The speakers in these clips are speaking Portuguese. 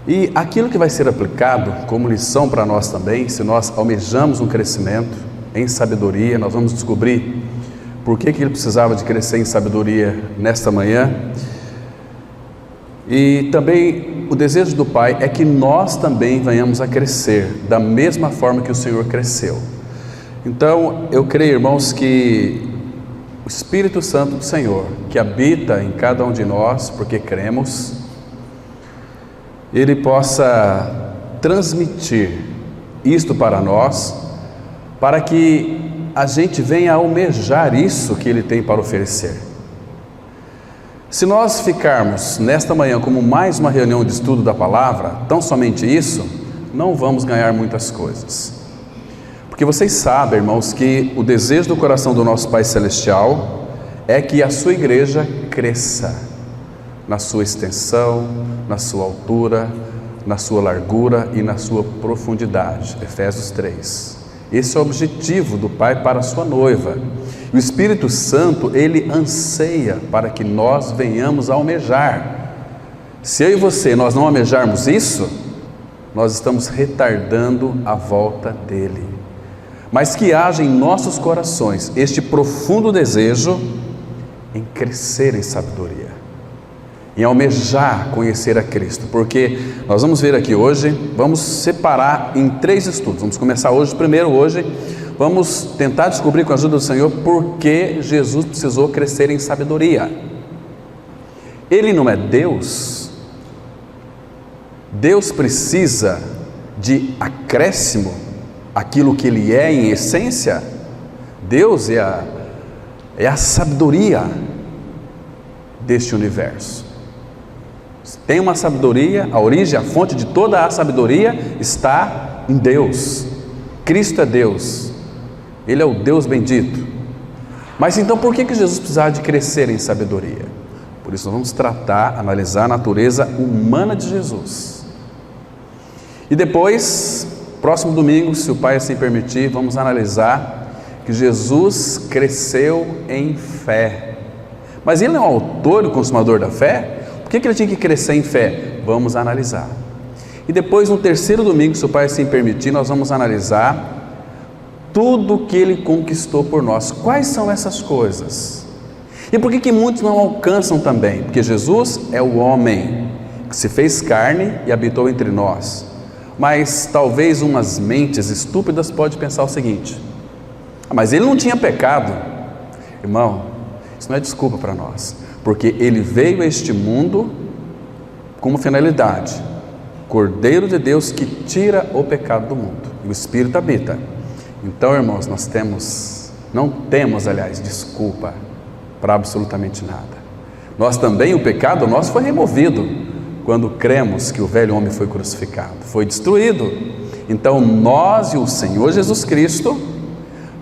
E aquilo que vai ser aplicado como lição para nós também, se nós almejamos um crescimento em sabedoria, nós vamos descobrir por que ele precisava de crescer em sabedoria nesta manhã. E também o desejo do Pai é que nós também venhamos a crescer da mesma forma que o Senhor cresceu. Então, eu creio, irmãos, que o Espírito Santo do Senhor, que habita em cada um de nós, porque cremos, ele possa transmitir isto para nós, para que a gente venha a almejar isso que ele tem para oferecer. Se nós ficarmos nesta manhã como mais uma reunião de estudo da palavra, tão somente isso, não vamos ganhar muitas coisas. Porque vocês sabem, irmãos, que o desejo do coração do nosso Pai Celestial é que a sua igreja cresça na sua extensão, na sua altura, na sua largura e na sua profundidade. Efésios 3. Esse é o objetivo do Pai para a sua noiva. E o Espírito Santo, ele anseia para que nós venhamos a almejar. Se eu e você, nós não almejarmos isso, nós estamos retardando a volta dele. Mas que haja em nossos corações este profundo desejo em crescer em sabedoria, em almejar conhecer a Cristo, porque nós vamos ver aqui hoje, vamos separar em 3 estudos. Vamos começar hoje, vamos tentar descobrir com a ajuda do Senhor por que Jesus precisou crescer em sabedoria. Ele não é Deus. Deus precisa de acréscimo aquilo que ele é em essência. Deus é a sabedoria deste universo. Tem uma sabedoria, a origem, a fonte de toda a sabedoria está em Deus. Cristo é Deus, ele é o Deus bendito. Mas então por que Jesus precisava de crescer em sabedoria? Por isso nós vamos tratar, analisar a natureza humana de Jesus. E depois, próximo domingo, se o Pai assim permitir, vamos analisar que Jesus cresceu em fé. Mas ele não é o autor e o consumador da fé? Por que ele tinha que crescer em fé? Vamos analisar. E depois, no terceiro domingo, se o Pai assim permitir, nós vamos analisar tudo que ele conquistou por nós. Quais são essas coisas? E por que muitos não alcançam também? Porque Jesus é o homem que se fez carne e habitou entre nós. Mas talvez umas mentes estúpidas podem pensar o seguinte: mas ele não tinha pecado. Irmão, isso não é desculpa para nós, porque ele veio a este mundo com uma finalidade: Cordeiro de Deus que tira o pecado do mundo, e o Espírito habita. Então, irmãos, nós não temos, desculpa para absolutamente nada. Nós também, o pecado nosso foi removido quando cremos que o velho homem foi crucificado, foi destruído. Então nós e o Senhor Jesus Cristo,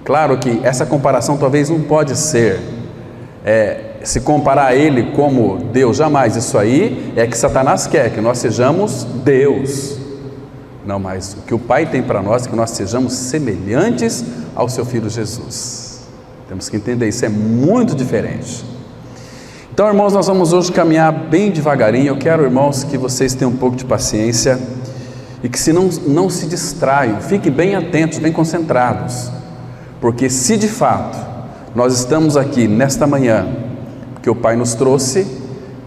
claro que essa comparação talvez não pode ser se comparar a ele como Deus, jamais. Isso aí é que Satanás quer, que nós sejamos Deus. Não, mas o que o Pai tem para nós é que nós sejamos semelhantes ao seu Filho Jesus. Temos que entender, isso é muito diferente. Então, irmãos, nós vamos hoje caminhar bem devagarinho. Eu quero, irmãos, que vocês tenham um pouco de paciência e que não se distraiam, fiquem bem atentos, bem concentrados, porque se de fato nós estamos aqui nesta manhã, porque o Pai nos trouxe,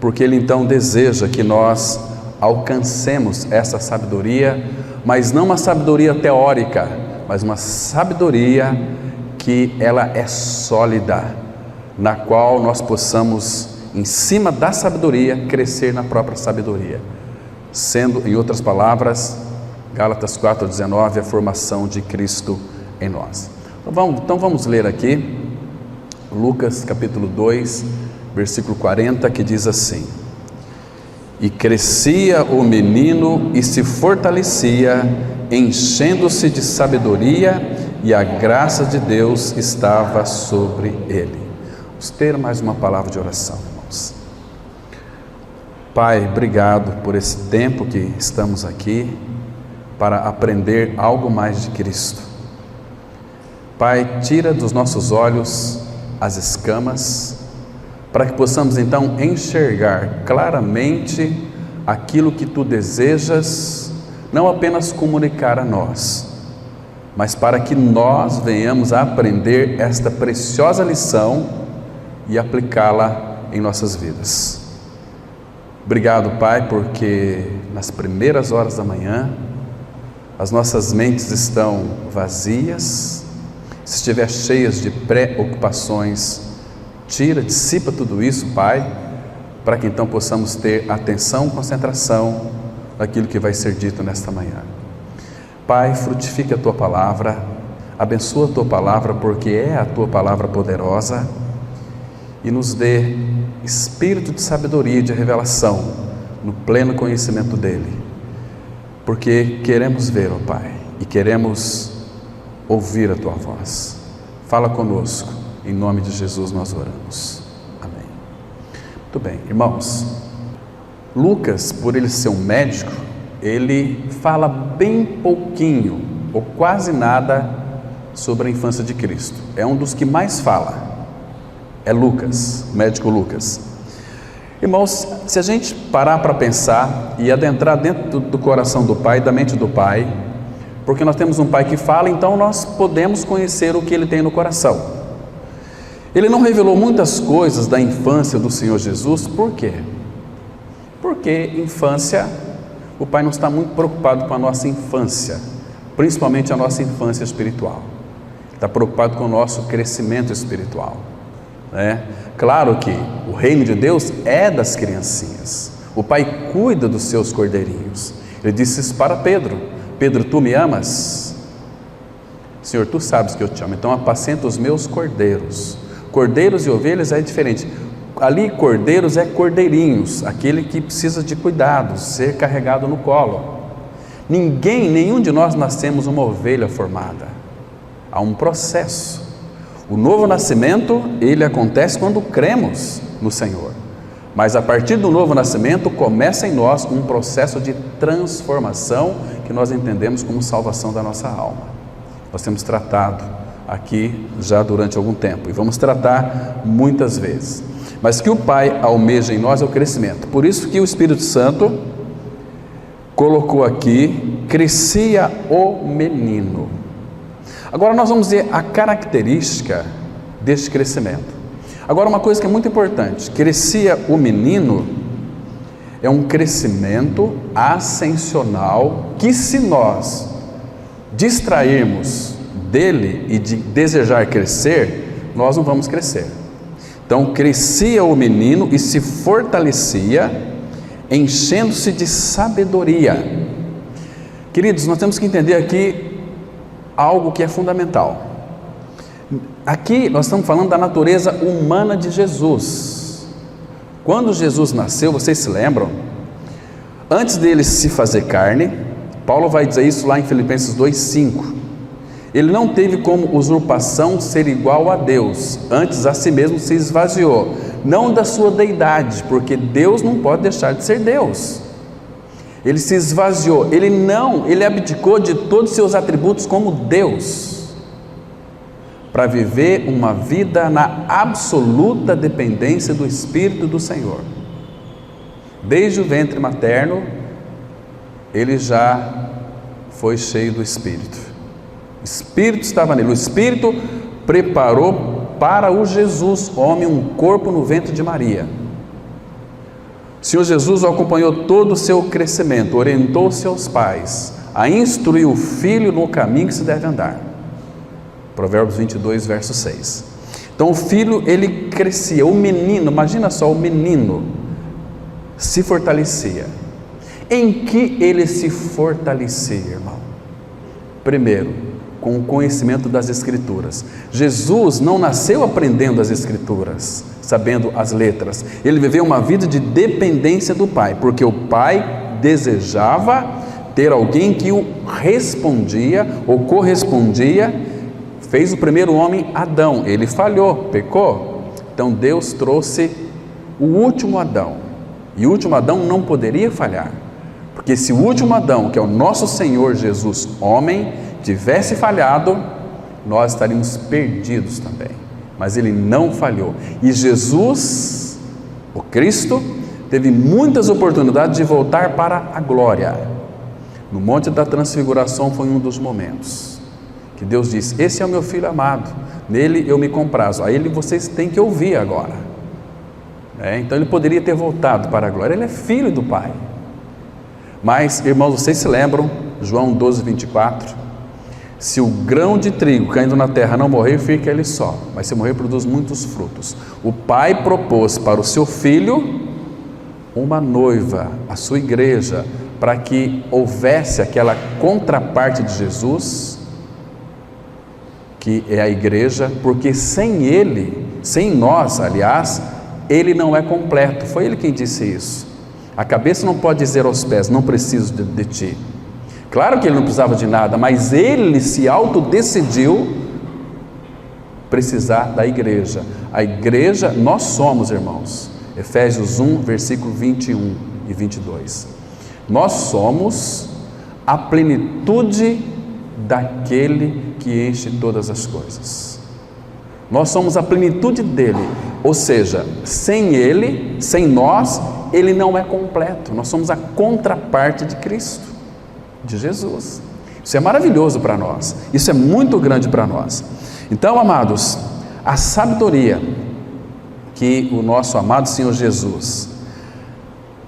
porque Ele então deseja que nós alcancemos essa sabedoria, mas não uma sabedoria teórica, mas uma sabedoria que ela é sólida, na qual nós possamos, em cima da sabedoria, crescer na própria sabedoria, sendo, em outras palavras, Gálatas 4,19, a formação de Cristo em nós. Então vamos ler aqui Lucas capítulo 2, versículo 40, que diz assim: e crescia o menino e se fortalecia, enchendo-se de sabedoria, e a graça de Deus estava sobre ele. Vamos ter mais uma palavra de oração, irmãos. Pai, obrigado por esse tempo que estamos aqui para aprender algo mais de Cristo. Pai, tira dos nossos olhos as escamas, para que possamos então enxergar claramente aquilo que tu desejas não apenas comunicar a nós, mas para que nós venhamos a aprender esta preciosa lição e aplicá-la em nossas vidas. Obrigado, Pai, porque nas primeiras horas da manhã as nossas mentes estão vazias. Se estiver cheias de preocupações, dissipa tudo isso, Pai, para que então possamos ter atenção, concentração naquilo que vai ser dito nesta manhã. Pai, frutifique a Tua Palavra, abençoa a Tua Palavra, porque é a Tua Palavra poderosa, e nos dê espírito de sabedoria e de revelação no pleno conhecimento dEle, porque queremos ver, ó Pai, e queremos ouvir a Tua voz. Fala conosco, em nome de Jesus nós oramos. Amém. Muito bem, irmãos, Lucas, por ele ser um médico, ele fala bem pouquinho, ou quase nada, sobre a infância de Cristo. É um dos que mais fala, é Lucas, o médico Lucas. Irmãos, se a gente parar para pensar e adentrar dentro do coração do Pai, da mente do Pai, porque nós temos um Pai que fala, então nós podemos conhecer o que Ele tem no coração. Ele não revelou muitas coisas da infância do Senhor Jesus, por quê? Porque infância, o Pai não está muito preocupado com a nossa infância, principalmente a nossa infância espiritual. Está preocupado com o nosso crescimento espiritual, né? Claro que o reino de Deus é das criancinhas. O Pai cuida dos seus cordeirinhos. Ele disse isso para Pedro: Pedro, tu me amas? Senhor, tu sabes que eu te amo, então apacenta os meus cordeiros. Cordeiros e ovelhas é diferente. Ali cordeiros é cordeirinhos, aquele que precisa de cuidados, ser carregado no colo. Nenhum de nós nascemos uma ovelha formada. Há um processo. O novo nascimento, ele acontece quando cremos no Senhor. Mas a partir do novo nascimento, começa em nós um processo de transformação que nós entendemos como salvação da nossa alma. Nós temos tratado aqui já durante algum tempo e vamos tratar muitas vezes. Mas que o Pai almeja em nós é o crescimento. Por isso que o Espírito Santo colocou aqui: crescia o menino. Agora nós vamos ver a característica deste crescimento. Agora, uma coisa que é muito importante: crescia o menino é um crescimento ascensional que, se nós distrairmos dele e de desejar crescer, nós não vamos crescer. Então, crescia o menino e se fortalecia, enchendo-se de sabedoria. Queridos, nós temos que entender aqui algo que é fundamental. Aqui nós estamos falando da natureza humana de Jesus. Quando Jesus nasceu, vocês se lembram? Antes dele se fazer carne, Paulo vai dizer isso lá em Filipenses 2:5. Ele não teve como usurpação ser igual a Deus, antes a si mesmo se esvaziou, não da sua deidade, porque Deus não pode deixar de ser Deus. Ele se esvaziou, ele abdicou de todos os seus atributos como Deus, para viver uma vida na absoluta dependência do Espírito do Senhor. Desde o ventre materno, ele já foi cheio do Espírito. O Espírito estava nele, o Espírito preparou para o Jesus, homem, um corpo no ventre de Maria. O Senhor Jesus acompanhou todo o seu crescimento, orientou seus pais a instruir o filho no caminho que se deve andar. Provérbios 22, verso 6. Então o filho, ele crescia, o menino, imagina só, o menino se fortalecia. Em que ele se fortalecia, irmão? Primeiro, com o conhecimento das Escrituras. Jesus não nasceu aprendendo as Escrituras, sabendo as letras. Ele viveu uma vida de dependência do Pai, porque o Pai desejava ter alguém que o respondia ou correspondia. Fez o primeiro homem, Adão, ele falhou, pecou. Então Deus trouxe o último Adão, e o último Adão não poderia falhar, porque se o último Adão, que é o nosso Senhor Jesus, homem, tivesse falhado, nós estaríamos perdidos também. Mas ele não falhou, e Jesus, o Cristo, teve muitas oportunidades de voltar para a glória. No Monte da Transfiguração foi um dos momentos que Deus disse: esse é o meu filho amado, nele eu me comprazo. A ele vocês têm que ouvir agora. Então ele poderia ter voltado para a glória, ele é filho do Pai. Mas, irmãos, vocês se lembram, João 12, 24, se o grão de trigo caindo na terra não morrer, fica ele só, mas se morrer, produz muitos frutos. O Pai propôs para o seu filho uma noiva, a sua igreja, para que houvesse aquela contraparte de Jesus, que é a igreja, porque sem ele, sem nós, aliás, ele não é completo. Foi ele quem disse isso. A cabeça não pode dizer aos pés: não preciso de ti. Claro que ele não precisava de nada, mas ele se autodecidiu precisar da igreja. A igreja nós somos, irmãos. Efésios 1, versículo 21 e 22. Nós somos a plenitude daquele que enche todas as coisas. Nós somos a plenitude dele, ou seja, sem ele, sem nós, ele não é completo. Nós somos a contraparte de Cristo, de Jesus. Isso é maravilhoso para nós, isso é muito grande para nós. Então, amados, a sabedoria que o nosso amado Senhor Jesus,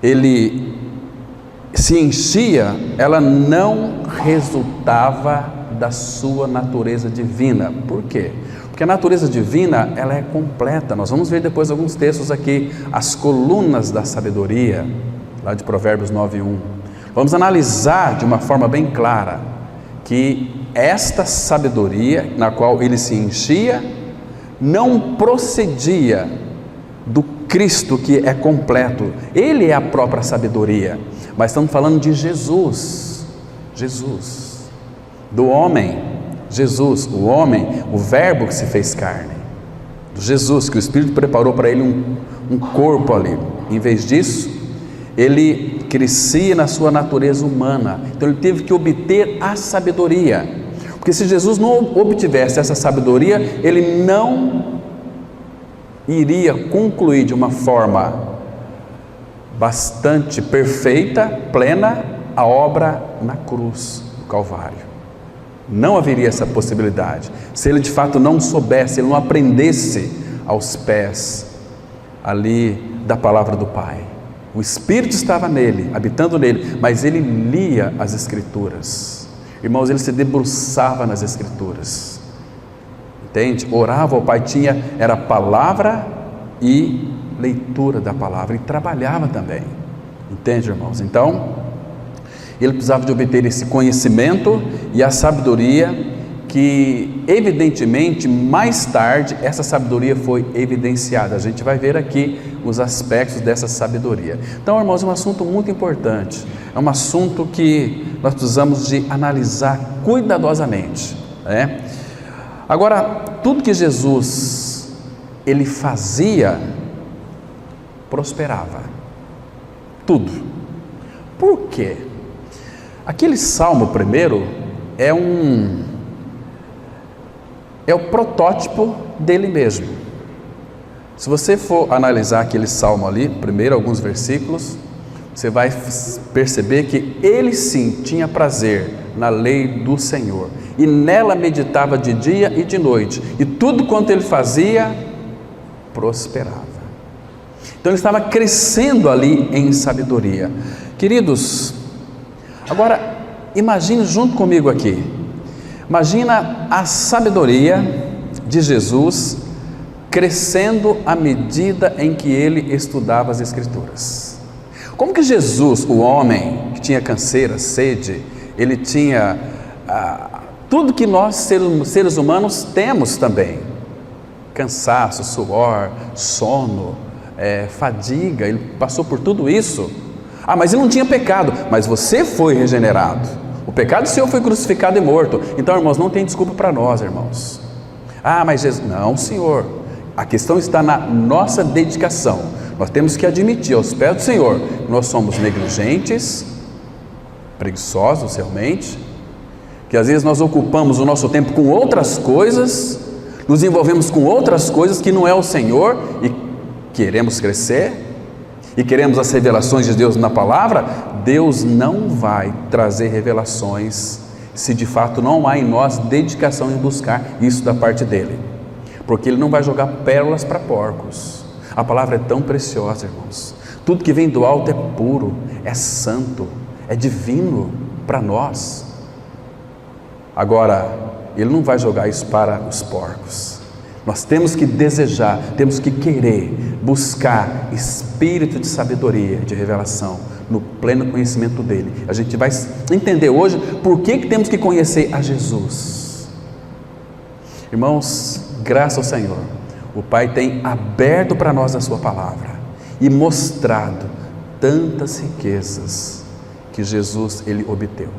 ele se enchia, ela não resultava da sua natureza divina. Por quê? Porque a natureza divina, ela é completa. Nós vamos ver depois alguns textos aqui, as colunas da sabedoria, lá de Provérbios 9:1. Vamos analisar de uma forma bem clara que esta sabedoria na qual ele se enchia não procedia do Cristo que é completo. Ele é a própria sabedoria, mas estamos falando de Jesus, do homem, Jesus, o homem, o verbo que se fez carne, do Jesus, que o Espírito preparou para ele um corpo ali. Em vez disso, ele crescia na sua natureza humana, então ele teve que obter a sabedoria, porque se Jesus não obtivesse essa sabedoria, ele não iria concluir de uma forma bastante perfeita, plena, a obra na cruz do Calvário. Não haveria essa possibilidade, se ele de fato não soubesse, ele não aprendesse aos pés ali da palavra do Pai. O Espírito estava nele, habitando nele, mas ele lia as Escrituras. Irmãos, ele se debruçava nas Escrituras, entende? Orava ao Pai, era palavra e leitura da palavra, e trabalhava também, entende, irmãos? Então, ele precisava de obter esse conhecimento e a sabedoria, que evidentemente mais tarde essa sabedoria foi evidenciada. A gente vai ver aqui os aspectos dessa sabedoria. Então, irmãos, é um assunto muito importante, é um assunto que nós precisamos de analisar cuidadosamente, né? Agora, tudo que Jesus ele fazia prosperava, tudo. Por quê? Aquele salmo primeiro é o protótipo dele mesmo. Se você for analisar aquele salmo ali, primeiro alguns versículos, você vai perceber que ele sim tinha prazer na lei do Senhor, e nela meditava de dia e de noite, e tudo quanto ele fazia, prosperava. Então ele estava crescendo ali em sabedoria. Queridos, agora imagine junto comigo aqui, imagina a sabedoria de Jesus crescendo à medida em que ele estudava as Escrituras. Como que Jesus, o homem que tinha canseira, sede, ele tinha tudo que nós seres humanos temos também, cansaço, suor, sono, fadiga, ele passou por tudo isso. Mas ele não tinha pecado, mas você foi regenerado, o pecado seu foi crucificado e morto. Então, irmãos, não tem desculpa para nós, irmãos. Mas Jesus, não, Senhor, a questão está na nossa dedicação. Nós temos que admitir aos pés do Senhor que nós somos negligentes, preguiçosos realmente, que às vezes nós ocupamos o nosso tempo com outras coisas, nos envolvemos com outras coisas que não é o Senhor, e queremos crescer, e queremos as revelações de Deus na palavra, Deus não vai trazer revelações se de fato não há em nós dedicação em buscar isso da parte dele, porque ele não vai jogar pérolas para porcos. A palavra é tão preciosa, irmãos. Tudo que vem do alto é puro, é santo, é divino para nós. Agora, ele não vai jogar isso para os porcos. Nós temos que desejar, temos que querer, buscar espírito de sabedoria, de revelação, no pleno conhecimento dele. A gente vai entender hoje por que temos que conhecer a Jesus. Irmãos, graças ao Senhor, o Pai tem aberto para nós a sua palavra e mostrado tantas riquezas que Jesus ele obteve.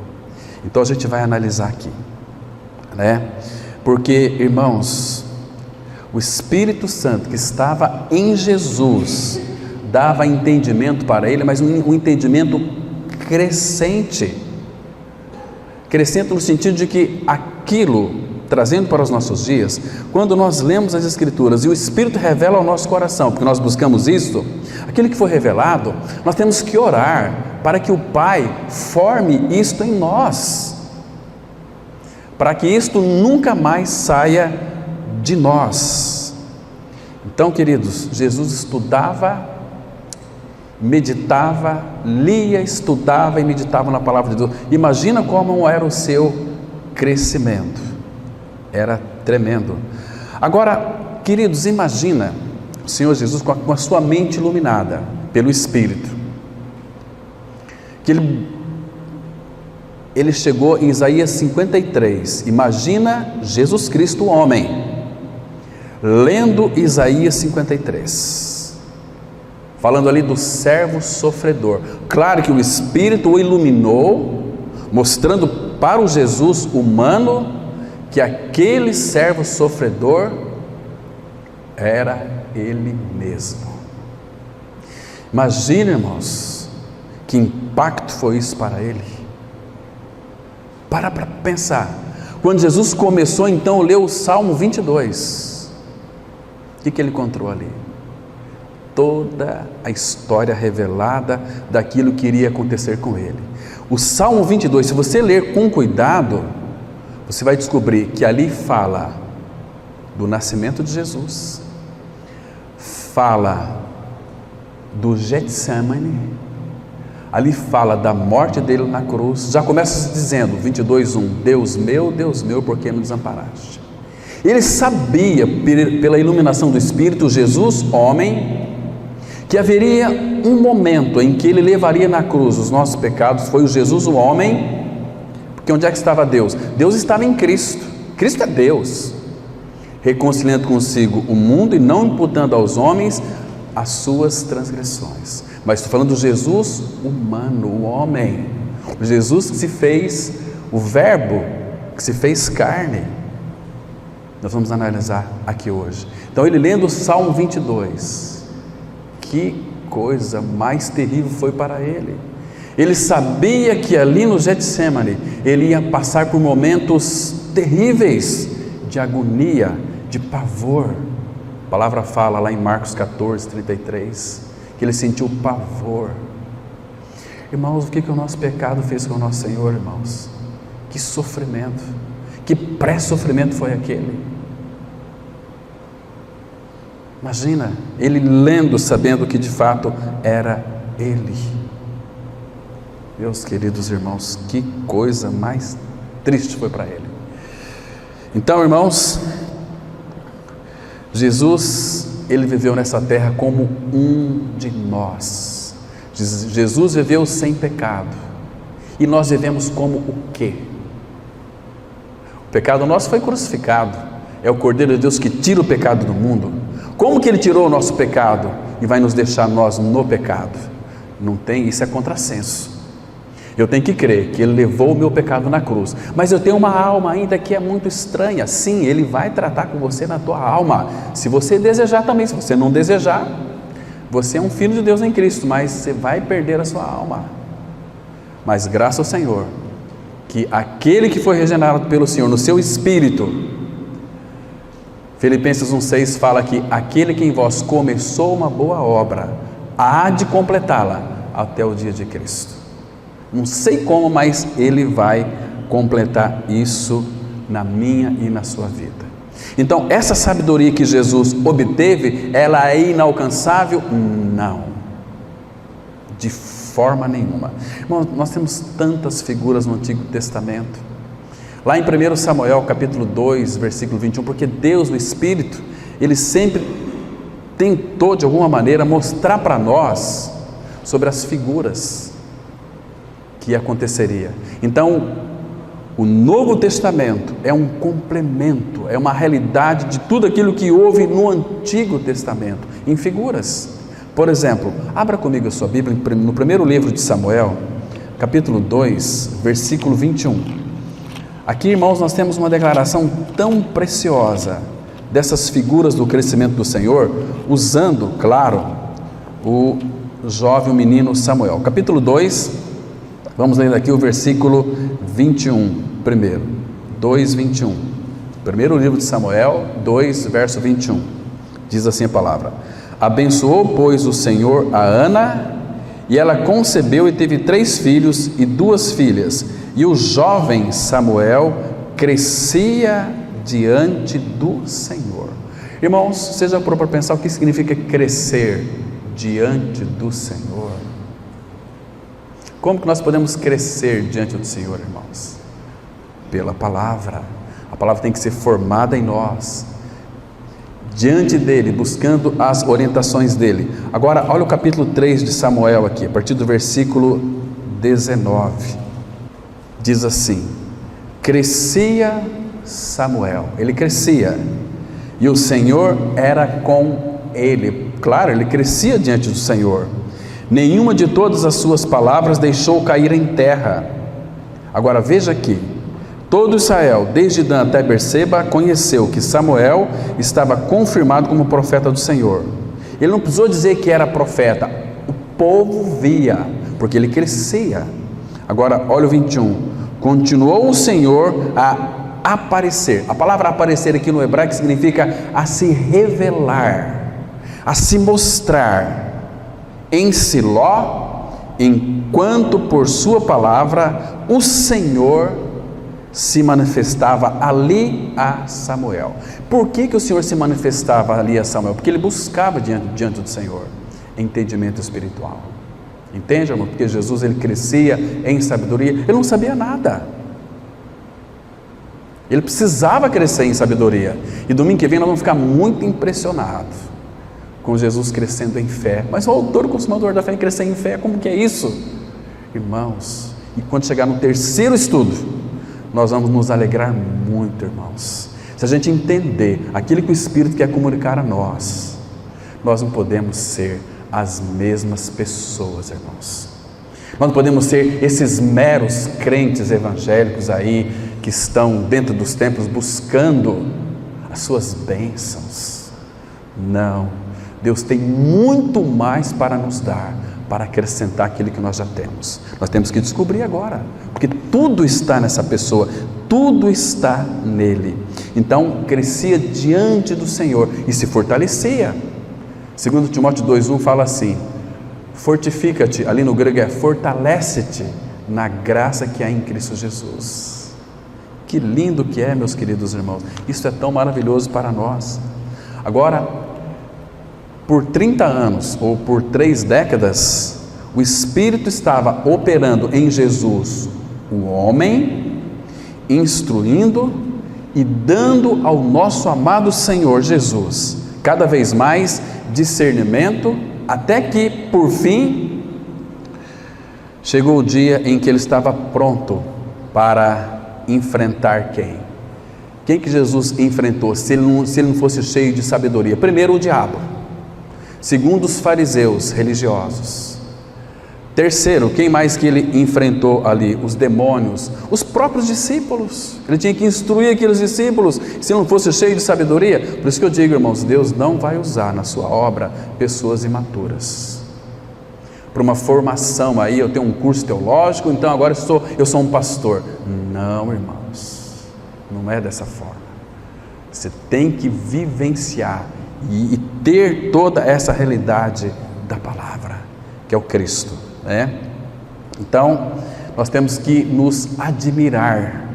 Então a gente vai analisar aqui, né? Porque, irmãos, o Espírito Santo que estava em Jesus dava entendimento para ele, mas um entendimento crescente no sentido de que aquilo, trazendo para os nossos dias, quando nós lemos as Escrituras e o Espírito revela ao nosso coração, porque nós buscamos isso, aquilo que foi revelado, nós temos que orar para que o Pai forme isto em nós, para que isto nunca mais saia de nós. Então, queridos, Jesus estudava, meditava, lia, estudava e meditava na palavra de Deus. Imagina como era o seu crescimento, era tremendo. Agora, queridos, imagina o Senhor Jesus com a sua mente iluminada pelo Espírito, que ele chegou em Isaías 53, imagina Jesus Cristo, o homem, lendo Isaías 53, falando ali do servo sofredor. Claro que o Espírito o iluminou, mostrando para o Jesus humano que aquele servo sofredor era ele mesmo. Imagina, irmãos, que impacto foi isso para ele. Para pensar. Quando Jesus começou então a ler o Salmo 22, o que ele encontrou ali? Toda a história revelada daquilo que iria acontecer com ele. O Salmo 22, se você ler com cuidado, você vai descobrir que ali fala do nascimento de Jesus, fala do Getsemane, ali fala da morte dele na cruz. Já começa dizendo, 22:1, Deus meu, por que me desamparaste? Ele sabia, pela iluminação do Espírito, Jesus, homem, que haveria um momento em que ele levaria na cruz os nossos pecados. Foi o Jesus, o homem, porque onde é que estava Deus? Deus estava em Cristo. Cristo é Deus, reconciliando consigo o mundo e não imputando aos homens as suas transgressões. Mas estou falando do Jesus humano, o homem, o Jesus que se fez, o verbo que se fez carne. Nós vamos analisar aqui hoje. Então ele lendo o Salmo 22, que coisa mais terrível foi para ele. Ele sabia que ali no Getsemane ele ia passar por momentos terríveis de agonia, de pavor. A palavra fala lá em Marcos 14:33 que ele sentiu pavor. Irmãos, o que o nosso pecado fez com o nosso Senhor, irmãos? Que sofrimento, que pré-sofrimento foi aquele? Imagina, ele lendo, sabendo que de fato era ele. Meus queridos irmãos, que coisa mais triste foi para ele. Então, irmãos, Jesus, ele viveu nessa terra como um de nós. Jesus viveu sem pecado. E nós vivemos como o quê? O pecado nosso foi crucificado. É o Cordeiro de Deus que tira o pecado do mundo. Como que ele tirou o nosso pecado e vai nos deixar nós no pecado? Não tem, isso é contrassenso. Eu tenho que crer que ele levou o meu pecado na cruz, mas eu tenho uma alma ainda que é muito estranha. Sim, ele vai tratar com você na tua alma, se você desejar também. Se você não desejar, você é um filho de Deus em Cristo, mas você vai perder a sua alma. Mas graças ao Senhor, que aquele que foi regenerado pelo Senhor no seu espírito, Filipenses 1:6 fala que aquele que em vós começou uma boa obra, há de completá-la até o dia de Cristo. Não sei como, mas Ele vai completar isso na minha e na sua vida. Então, essa sabedoria que Jesus obteve, ela é inalcançável? Não, de forma nenhuma. Irmão, nós temos tantas figuras no Antigo Testamento. Lá em 1 Samuel capítulo 2, versículo 21, porque Deus, o Espírito, Ele sempre tentou de alguma maneira mostrar para nós sobre as figuras que aconteceria. Então, o Novo Testamento é um complemento, é uma realidade de tudo aquilo que houve no Antigo Testamento, em figuras. Por exemplo, abra comigo a sua Bíblia no primeiro livro de Samuel, capítulo 2, versículo 21. Aqui, irmãos, nós temos uma declaração tão preciosa dessas figuras do crescimento do Senhor, usando, claro, o jovem menino Samuel. Capítulo 2, vamos ler aqui o versículo 21, primeiro, 2, 21. Primeiro livro de Samuel, 2, verso 21. Diz assim a palavra: abençoou, pois, o Senhor a Ana, e ela concebeu e teve 3 filhos e 2 filhas. E o jovem Samuel crescia diante do Senhor. Irmãos, você já parou para pensar o que significa crescer diante do Senhor? Como que nós podemos crescer diante do Senhor, irmãos? Pela palavra. A palavra tem que ser formada em nós, diante dele, buscando as orientações dele. Agora, olha o capítulo 3 de Samuel aqui, a partir do versículo 19. Diz assim: crescia Samuel, ele crescia, e o Senhor era com ele. Claro, ele crescia diante do Senhor. Nenhuma de todas as suas palavras deixou cair em terra. Agora veja aqui: todo Israel, desde Dan até Berseba, conheceu que Samuel estava confirmado como profeta do Senhor. Ele não precisou dizer que era profeta, o povo via, porque ele crescia. Agora olha o 21. Continuou o Senhor a aparecer. A palavra aparecer aqui no hebraico significa a se revelar, a se mostrar em Siló, enquanto por sua palavra o Senhor se manifestava ali a Samuel. Por que o Senhor se manifestava ali a Samuel? Porque ele buscava diante do Senhor entendimento espiritual. Entende, irmão? Porque Jesus, ele crescia em sabedoria. Ele não sabia nada, ele precisava crescer em sabedoria. E domingo que vem nós vamos ficar muito impressionados com Jesus crescendo em fé. Mas o autor e consumador da fé crescer em fé, como que é isso? Irmãos, e quando chegar no terceiro estudo, nós vamos nos alegrar muito, irmãos. Se a gente entender aquilo que o Espírito quer comunicar a nós, nós não podemos ser as mesmas pessoas, irmãos. Nós não podemos ser esses meros crentes evangélicos aí, que estão dentro dos templos buscando as suas bênçãos. Não, Deus tem muito mais para nos dar, para acrescentar aquilo que nós já temos. Nós temos que descobrir agora, porque tudo está nessa pessoa, tudo está nele. Então, crescia diante do Senhor e se fortalecia. 2 Timóteo 2,1 fala assim: fortifica-te, ali no grego é fortalece-te na graça que há em Cristo Jesus. Que lindo que é, meus queridos irmãos, isso é tão maravilhoso para nós. Agora, por 30 anos ou por 3 décadas, o Espírito estava operando em Jesus, o homem, instruindo e dando ao nosso amado Senhor Jesus cada vez mais discernimento, até que por fim chegou o dia em que ele estava pronto para enfrentar quem? Quem que Jesus enfrentou se ele não fosse cheio de sabedoria? Primeiro, o diabo. Segundo, os fariseus religiosos. Terceiro, quem mais que ele enfrentou ali? Os demônios, os próprios discípulos. Ele tinha que instruir aqueles discípulos, se não fosse cheio de sabedoria. Por isso que eu digo, irmãos, Deus não vai usar na sua obra pessoas imaturas. Para uma formação aí, eu tenho um curso teológico, então agora eu sou um pastor. Não, irmãos, não é dessa forma. Você tem que vivenciar e ter toda essa realidade da palavra. que é o Cristo, né? Então, nós temos que nos admirar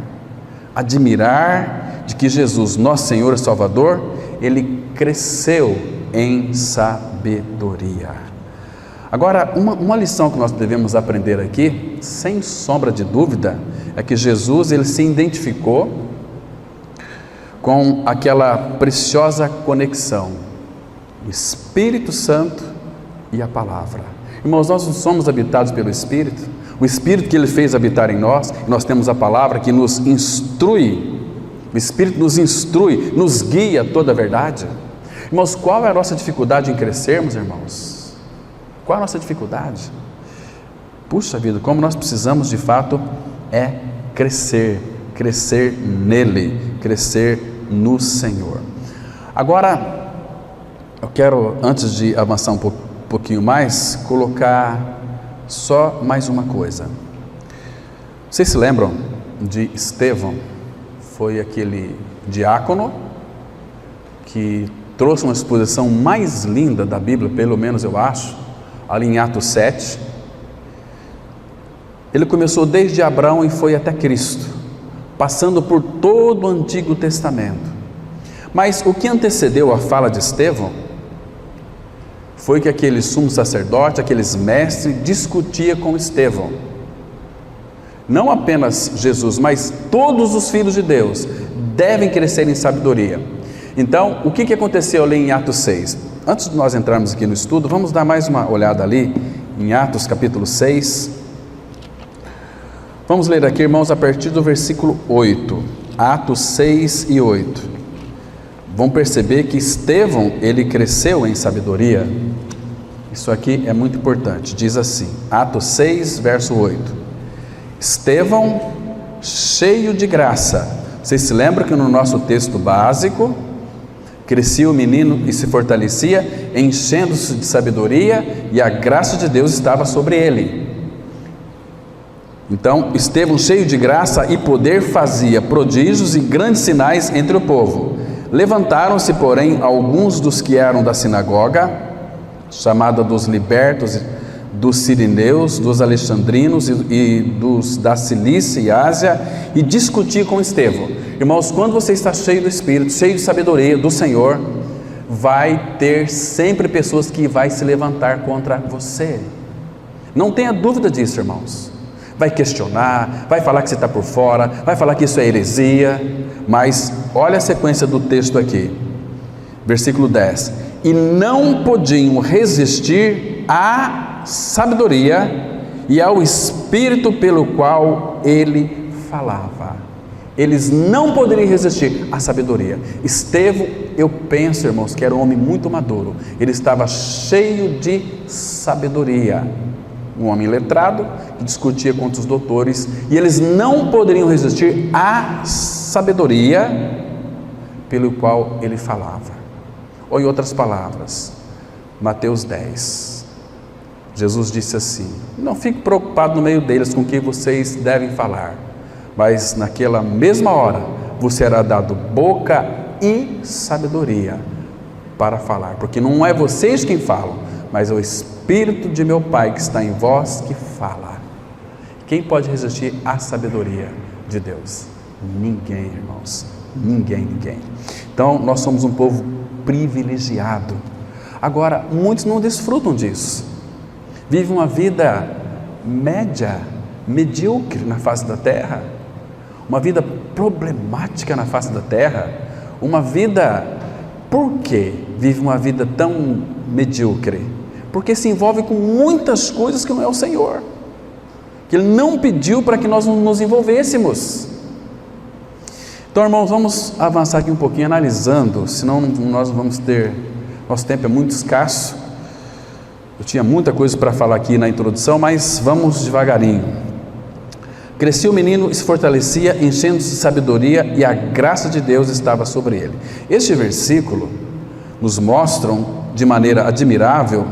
de que Jesus, nosso Senhor e Salvador, Ele cresceu em sabedoria. Agora, uma lição que nós devemos aprender aqui, sem sombra de dúvida, é que Jesus, Ele se identificou com aquela preciosa conexão, o Espírito Santo e a Palavra. Irmãos, nós somos habitados pelo Espírito, o Espírito que Ele fez habitar em nós, e nós temos a Palavra que nos instrui, o Espírito nos instrui, nos guia a toda a verdade. Irmãos, qual é a nossa dificuldade em crescermos, irmãos? Qual é a nossa dificuldade? Puxa vida, como nós precisamos de fato crescer nele, crescer no Senhor. Agora, eu quero, antes de avançar um pouquinho mais, colocar só mais uma coisa. Vocês se lembram de Estevão? Foi aquele diácono que trouxe uma exposição mais linda da Bíblia, pelo menos eu acho, ali em Atos 7. Ele começou desde Abraão e foi até Cristo, passando por todo o Antigo Testamento. Mas o que antecedeu a fala de Estevão foi que aquele sumo sacerdote, aqueles mestres, discutia com Estevão. Não apenas Jesus, mas todos os filhos de Deus devem crescer em sabedoria. Então, o que aconteceu ali em Atos 6? Antes de nós entrarmos aqui no estudo, vamos dar mais uma olhada ali em Atos capítulo 6. Vamos ler aqui, irmãos, a partir do versículo 8. Atos 6 e 8. Vão perceber que Estevão, ele cresceu em sabedoria. Isso aqui é muito importante. Diz assim, Atos 6, verso 8. Estevão, cheio de graça. Vocês se lembram que no nosso texto básico, crescia o menino e se fortalecia, enchendo-se de sabedoria, e a graça de Deus estava sobre ele. Então, Estevão, cheio de graça e poder, fazia prodígios e grandes sinais entre o povo. Levantaram-se, porém, alguns dos que eram da sinagoga, chamada dos libertos, dos sirineus, dos alexandrinos e dos da Cilícia e Ásia, e discutiam com Estevão. Irmãos, quando você está cheio do Espírito, cheio de sabedoria do Senhor, vai ter sempre pessoas que vai se levantar contra você. Não tenha dúvida disso, irmãos. Vai questionar, vai falar que você está por fora, vai falar que isso é heresia, mas olha a sequência do texto aqui, versículo 10, e não podiam resistir à sabedoria e ao Espírito pelo qual ele falava. Eles não poderiam resistir à sabedoria. Estevão, eu penso, irmãos, que era um homem muito maduro, ele estava cheio de sabedoria, um homem letrado, que discutia contra os doutores, e eles não poderiam resistir à sabedoria pelo qual ele falava. Ou em outras palavras, Mateus 10, Jesus disse assim, não fique preocupado no meio deles com o que vocês devem falar, mas naquela mesma hora vos será dado boca e sabedoria para falar, porque não é vocês quem falam, mas é o Espírito de meu Pai que está em vós que fala. Quem pode resistir à sabedoria de Deus? Ninguém, irmãos, ninguém. Então nós somos um povo privilegiado. Agora, muitos não desfrutam disso, vivem uma vida média, medíocre na face da terra, uma vida problemática na face da terra, uma vida, por que vive uma vida tão medíocre? Porque se envolve com muitas coisas que não é o Senhor, que Ele não pediu para que nós nos envolvêssemos. Então, irmãos, vamos avançar aqui um pouquinho analisando, senão nós vamos ter, nosso tempo é muito escasso. Eu tinha muita coisa para falar aqui na introdução, mas vamos devagarinho. Crescia o menino e se fortalecia, enchendo-se de sabedoria, e a graça de Deus estava sobre ele. Este versículo nos mostra de maneira admirável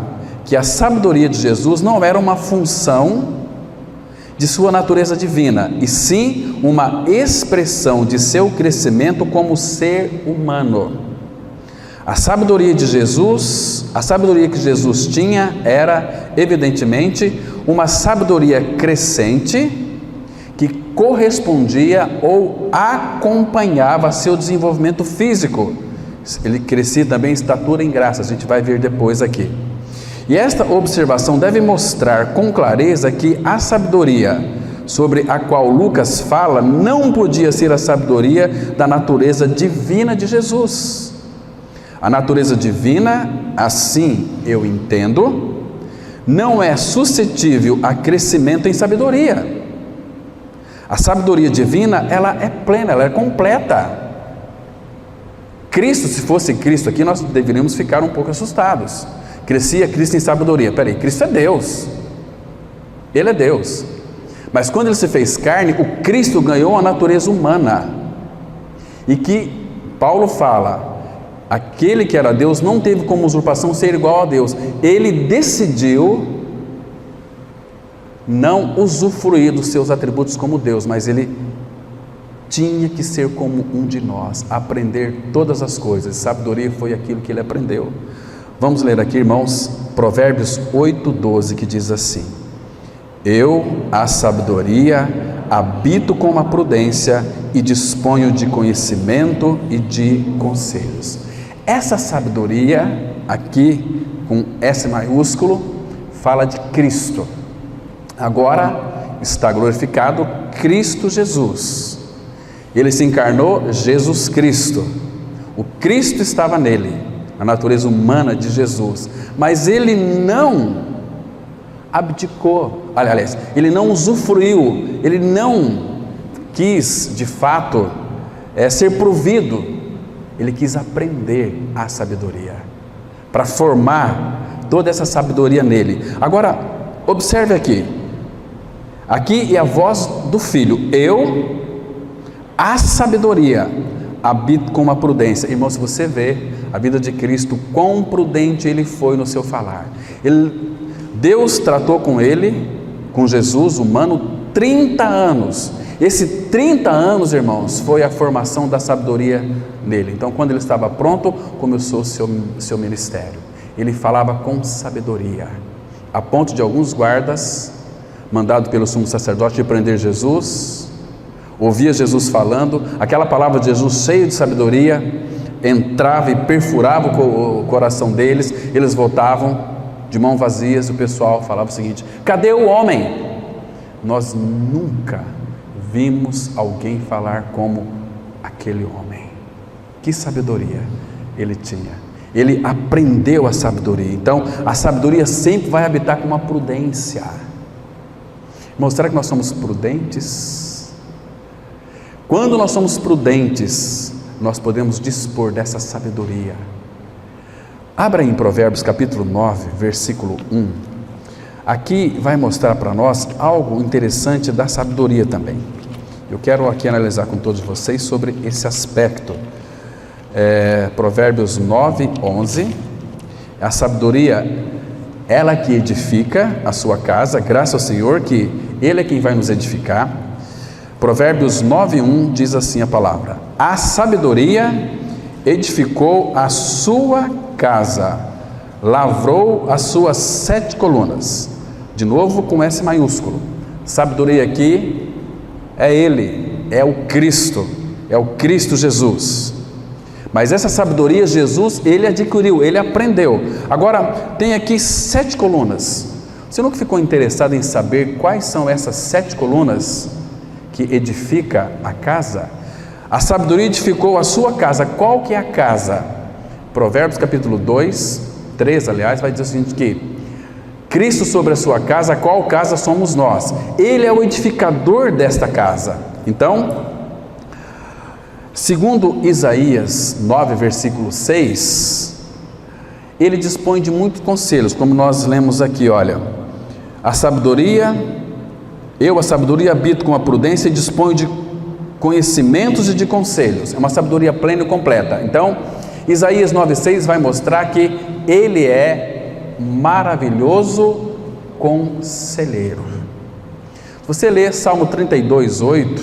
que a sabedoria de Jesus não era uma função de sua natureza divina, e sim uma expressão de seu crescimento como ser humano. A sabedoria de Jesus, a sabedoria que Jesus tinha era, evidentemente, uma sabedoria crescente que correspondia ou acompanhava seu desenvolvimento físico. Ele crescia também em estatura e em graça, a gente vai ver depois aqui. E esta observação deve mostrar com clareza que a sabedoria sobre a qual Lucas fala não podia ser a sabedoria da natureza divina de Jesus. A natureza divina, assim eu entendo, não é suscetível a crescimento em sabedoria. A sabedoria divina, ela é plena, ela é completa. Cristo, se fosse Cristo aqui, nós deveríamos ficar um pouco assustados. Crescia Cristo em sabedoria. Peraí, Cristo é Deus. Ele é Deus. Mas quando ele se fez carne, o Cristo ganhou a natureza humana. E que Paulo fala, aquele que era Deus não teve como usurpação ser igual a Deus. Ele decidiu não usufruir dos seus atributos como Deus, mas ele tinha que ser como um de nós, aprender todas as coisas. Sabedoria foi aquilo que ele aprendeu. Vamos ler aqui, irmãos, Provérbios 8:12, que diz assim: eu, a sabedoria, habito com a prudência e disponho de conhecimento e de conselhos. Essa sabedoria aqui, com S maiúsculo, fala de Cristo. Agora está glorificado Cristo Jesus. Ele se encarnou, Jesus Cristo. O Cristo estava nele, a natureza humana de Jesus, mas ele não abdicou, aliás, ele não usufruiu, ele não quis de fato ser provido, ele quis aprender a sabedoria, para formar toda essa sabedoria nele. Agora, observe aqui é a voz do Filho, eu, a sabedoria, habito com uma prudência. Irmão, se você vê a vida de Cristo, quão prudente ele foi no seu falar. Deus tratou com ele, com Jesus, humano, 30 anos. Esse 30 anos, irmãos, foi a formação da sabedoria nele. Então, quando ele estava pronto, começou o seu ministério. Ele falava com sabedoria, a ponto de alguns guardas, mandado pelo sumo sacerdote, de prender Jesus, ouvia Jesus falando, aquela palavra de Jesus cheia de sabedoria, entrava e perfurava o coração deles, eles voltavam de mãos vazias. O pessoal falava o seguinte: cadê o homem? Nós nunca vimos alguém falar como aquele homem. Que sabedoria ele tinha, ele aprendeu a sabedoria. Então a sabedoria sempre vai habitar com uma prudência. Mostrar que nós somos prudentes. Quando nós somos prudentes, nós podemos dispor dessa sabedoria. Abra em Provérbios capítulo 9, versículo 1. Aqui vai mostrar para nós algo interessante da sabedoria também. Eu quero aqui analisar com todos vocês sobre esse aspecto. Provérbios 9, 11. A sabedoria, ela que edifica a sua casa, graças ao Senhor que Ele é quem vai nos edificar. Provérbios 9, 1 diz assim a palavra: a sabedoria edificou a sua casa, lavrou as suas 7 colunas. De novo com S maiúsculo. Sabedoria aqui é Ele, é o Cristo Jesus. Mas essa sabedoria Jesus, Ele adquiriu, Ele aprendeu. Agora tem aqui 7 colunas. Você nunca ficou interessado em saber quais são essas 7 colunas que edifica a casa? A sabedoria edificou a sua casa. Qual que é a casa? Provérbios capítulo 2, 3 aliás, vai dizer o seguinte, que Cristo sobre a sua casa, qual casa somos nós? Ele é o edificador desta casa. Então, segundo Isaías 9, versículo 6, ele dispõe de muitos conselhos, como nós lemos aqui, olha, a sabedoria habito com a prudência e disponho de conhecimentos e de conselhos. É uma sabedoria plena e completa. Então, Isaías 9,6 vai mostrar que Ele é maravilhoso conselheiro. Se você ler Salmo 32,8,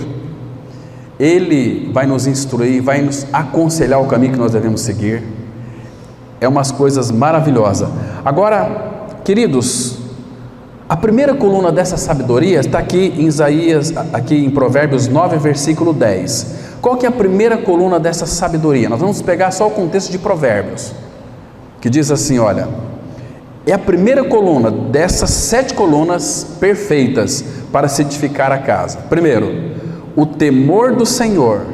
Ele vai nos instruir, vai nos aconselhar o caminho que nós devemos seguir. é umas coisas maravilhosas. Agora, queridos, a primeira coluna dessa sabedoria está aqui em Isaías, aqui em Provérbios 9, versículo 10. Qual que é a primeira coluna dessa sabedoria? Nós vamos pegar só o contexto de Provérbios, que diz assim, olha, é a primeira coluna dessas 7 colunas perfeitas para se edificar a casa. Primeiro, o temor do Senhor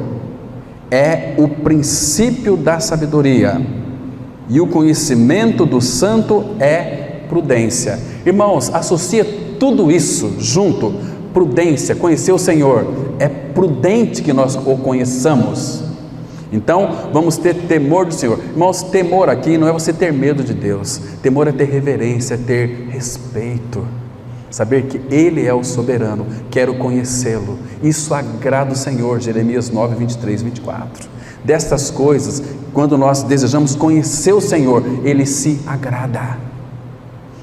é o princípio da sabedoria, e o conhecimento do santo é prudência. Irmãos, associa tudo isso junto, prudência, conhecer o Senhor, é prudente que nós o conheçamos. Então, vamos ter temor do Senhor. Irmãos, temor aqui não é você ter medo de Deus, temor é ter reverência, é ter respeito, saber que Ele é o soberano, quero conhecê-lo, isso agrada o Senhor. Jeremias 9, 23, 24. Destas coisas, quando nós desejamos conhecer o Senhor, Ele se agrada,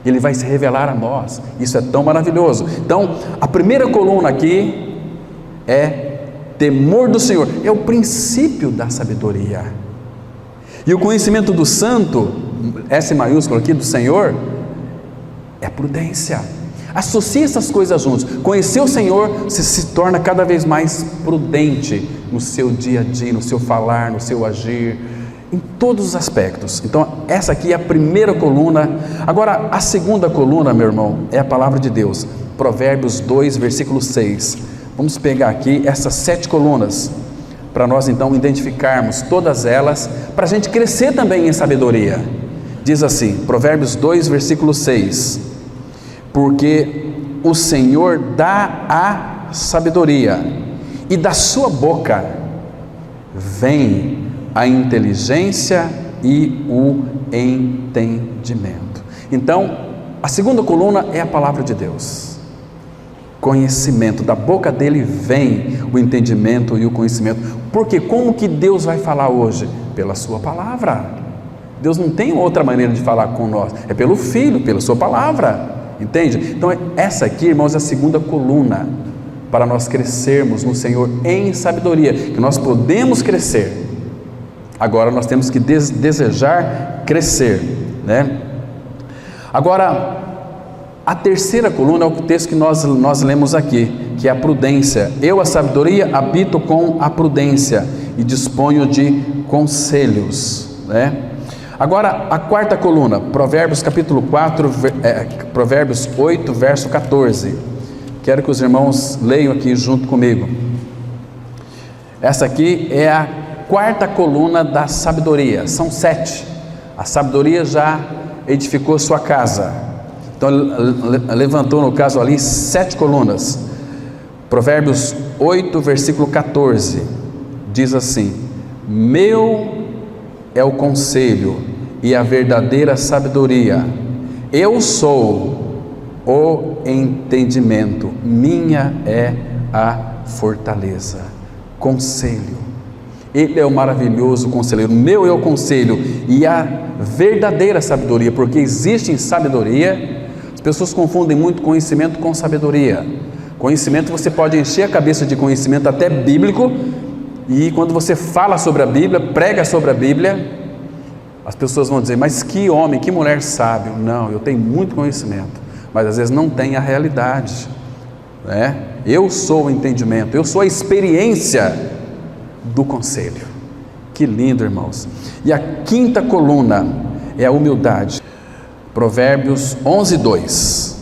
Ele vai se revelar a nós, isso é tão maravilhoso. Então, a primeira coluna aqui é temor do Senhor, é o princípio da sabedoria. E o conhecimento do santo, S maiúsculo aqui, do Senhor, é prudência. Associe essas coisas juntos. Conhecer o Senhor, você se torna cada vez mais prudente no seu dia a dia, no seu falar, no seu agir, em todos os aspectos. Então, essa aqui é a primeira coluna. Agora, a segunda coluna, meu irmão, é a palavra de Deus. Provérbios 2, versículo 6. Vamos pegar aqui essas 7 colunas, para nós então identificarmos todas elas, para a gente crescer também em sabedoria. Diz assim, Provérbios 2, versículo 6, porque o Senhor dá a sabedoria, e da sua boca vem a inteligência e o entendimento. Então, a segunda coluna é a palavra de Deus. Conhecimento, da boca dele vem o entendimento e o conhecimento. Porque como que Deus vai falar hoje? Pela sua palavra. Deus não tem outra maneira de falar com nós, é pelo Filho, pela sua palavra, entende? Então essa aqui, irmãos, é a segunda coluna para nós crescermos no Senhor em sabedoria, que nós podemos crescer. Agora nós temos que desejar crescer, né? Agora, a terceira coluna é o texto que nós lemos aqui, que é a prudência. Eu, a sabedoria, habito com a prudência e disponho de conselhos, né? Agora, a quarta coluna, Provérbios capítulo 4, Provérbios 8, verso 14. Quero que os irmãos leiam aqui junto comigo. Essa aqui é a quarta coluna da sabedoria, são 7. A sabedoria já edificou sua casa. Então, levantou no caso ali 7 colunas. Provérbios 8, versículo 14, diz assim: meu é o conselho e a verdadeira sabedoria, eu sou o entendimento, minha é a fortaleza. Conselho, Ele é o maravilhoso conselheiro, meu é o conselho e a verdadeira sabedoria, porque existe sabedoria. As pessoas confundem muito conhecimento com sabedoria. Conhecimento, você pode encher a cabeça de conhecimento até bíblico, e quando você fala sobre a Bíblia, prega sobre a Bíblia, as pessoas vão dizer, mas que homem, que mulher sábio. Não, eu tenho muito conhecimento, mas às vezes não tem a realidade, né? Eu sou o entendimento, eu sou a experiência do conselho. Que lindo, irmãos. E a quinta coluna é a humildade. Provérbios 11, 2,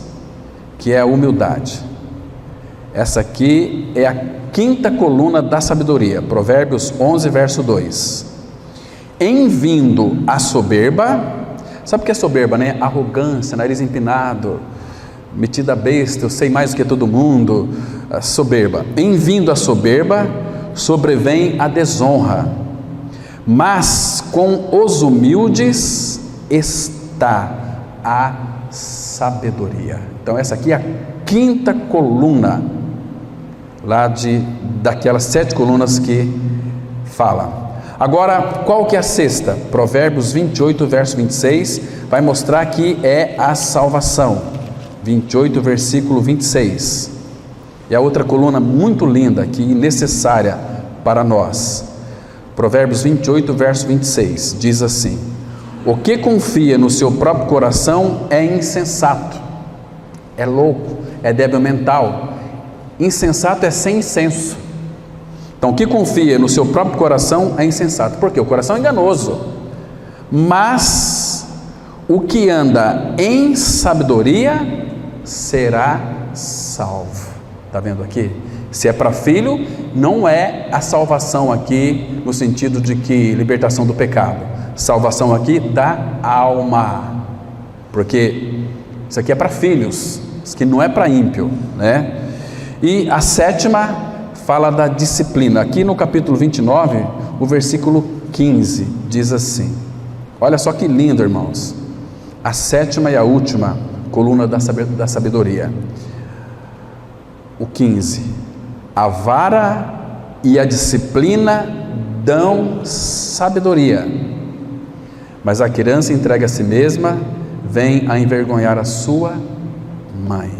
que é a humildade. Essa aqui é a quinta coluna da sabedoria. Provérbios 11, verso 2. Em vindo a soberba, sabe o que é soberba, né? Arrogância, nariz empinado, metida besta, eu sei mais do que todo mundo. Soberba. Em vindo a soberba, sobrevém a desonra, mas com os humildes está a sabedoria. Então essa aqui é a quinta coluna lá daquelas 7 colunas que fala. Agora, qual que é a sexta? Provérbios 28, verso 26, vai mostrar que é a salvação. 28, versículo 26. E a outra coluna muito linda, que necessária para nós. Provérbios 28, verso 26, diz assim: O que confia no seu próprio coração é insensato, é louco, é débil mental. Insensato é sem senso. Então, o que confia no seu próprio coração é insensato. Por quê? O coração é enganoso. Mas o que anda em sabedoria será salvo. Está vendo aqui? Se é para filho, não é a salvação aqui no sentido de que libertação do pecado. Salvação aqui da alma. Porque isso aqui é para filhos, isso aqui não é para ímpio, né? E a sétima fala da disciplina. Aqui no capítulo 29, o versículo 15 diz assim: olha só que lindo, irmãos. A sétima e a última coluna da sabedoria. O 15: a vara e a disciplina dão sabedoria, mas a criança entregue a si mesma vem a envergonhar a sua mãe.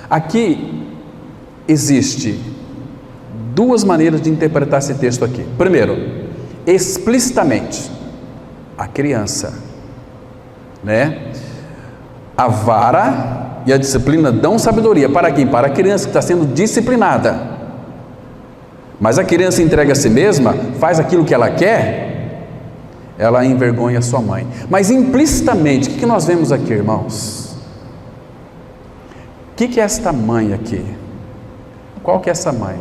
Aqui existe duas maneiras de interpretar esse texto aqui. Primeiro, explicitamente, a criança, né? A vara e a disciplina dão sabedoria. Para quem? Para a criança que está sendo disciplinada. Mas a criança entrega a si mesma, faz aquilo que ela quer, ela envergonha a sua mãe. Mas implicitamente, o que nós vemos aqui, irmãos? O que é esta mãe aqui? Qual que é essa mãe?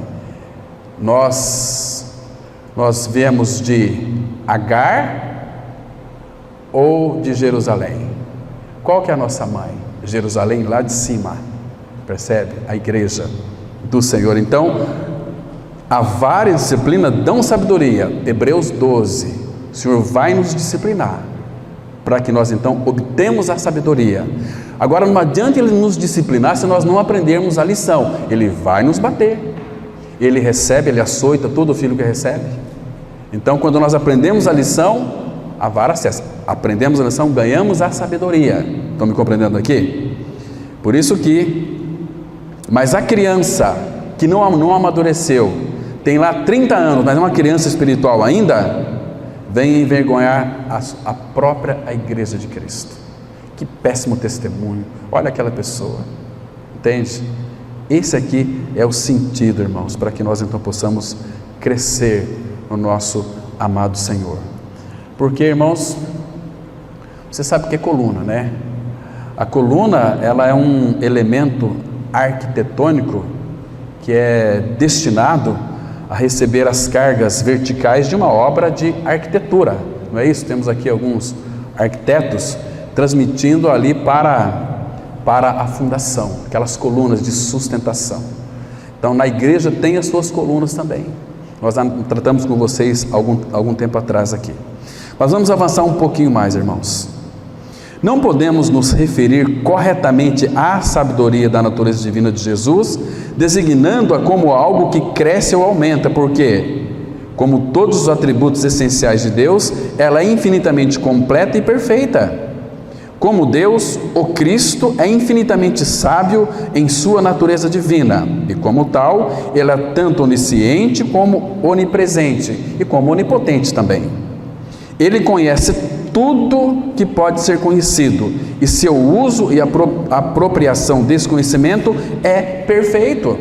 Nós viemos de Agar ou de Jerusalém? Qual que é a nossa mãe? Jerusalém, lá de cima, percebe? A igreja do Senhor. Então, a vara e a disciplina dão sabedoria. Hebreus 12, o Senhor vai nos disciplinar, para que nós então obtemos a sabedoria. Agora, não adianta Ele nos disciplinar se nós não aprendermos a lição. Ele vai nos bater, Ele recebe, Ele açoita todo filho que recebe. Então, quando nós aprendemos a lição, a vara cessa. Aprendemos a lição, ganhamos a sabedoria. Estão me compreendendo aqui? Por isso que, mas a criança que não amadureceu, tem lá 30 anos, mas é uma criança espiritual ainda, vem envergonhar a própria igreja de Cristo. Que péssimo testemunho. Olha aquela pessoa, entende? Esse aqui é o sentido, irmãos, para que nós então possamos crescer no nosso amado Senhor. Porque, irmãos, você sabe o que é coluna, né? A coluna, ela é um elemento arquitetônico que é destinado a receber as cargas verticais de uma obra de arquitetura, não é isso? Temos aqui alguns arquitetos transmitindo ali para a fundação, aquelas colunas de sustentação. Então, na igreja tem as suas colunas também. Nós tratamos com vocês algum tempo atrás aqui. Mas vamos avançar um pouquinho mais, irmãos. Não podemos nos referir corretamente à sabedoria da natureza divina de Jesus, designando-a como algo que cresce ou aumenta, porque, como todos os atributos essenciais de Deus, ela é infinitamente completa e perfeita. Como Deus, o Cristo é infinitamente sábio em sua natureza divina, e como tal, ele é tanto onisciente como onipresente, e como onipotente também. Ele conhece tudo que pode ser conhecido, e seu uso e apropriação desse conhecimento é perfeito.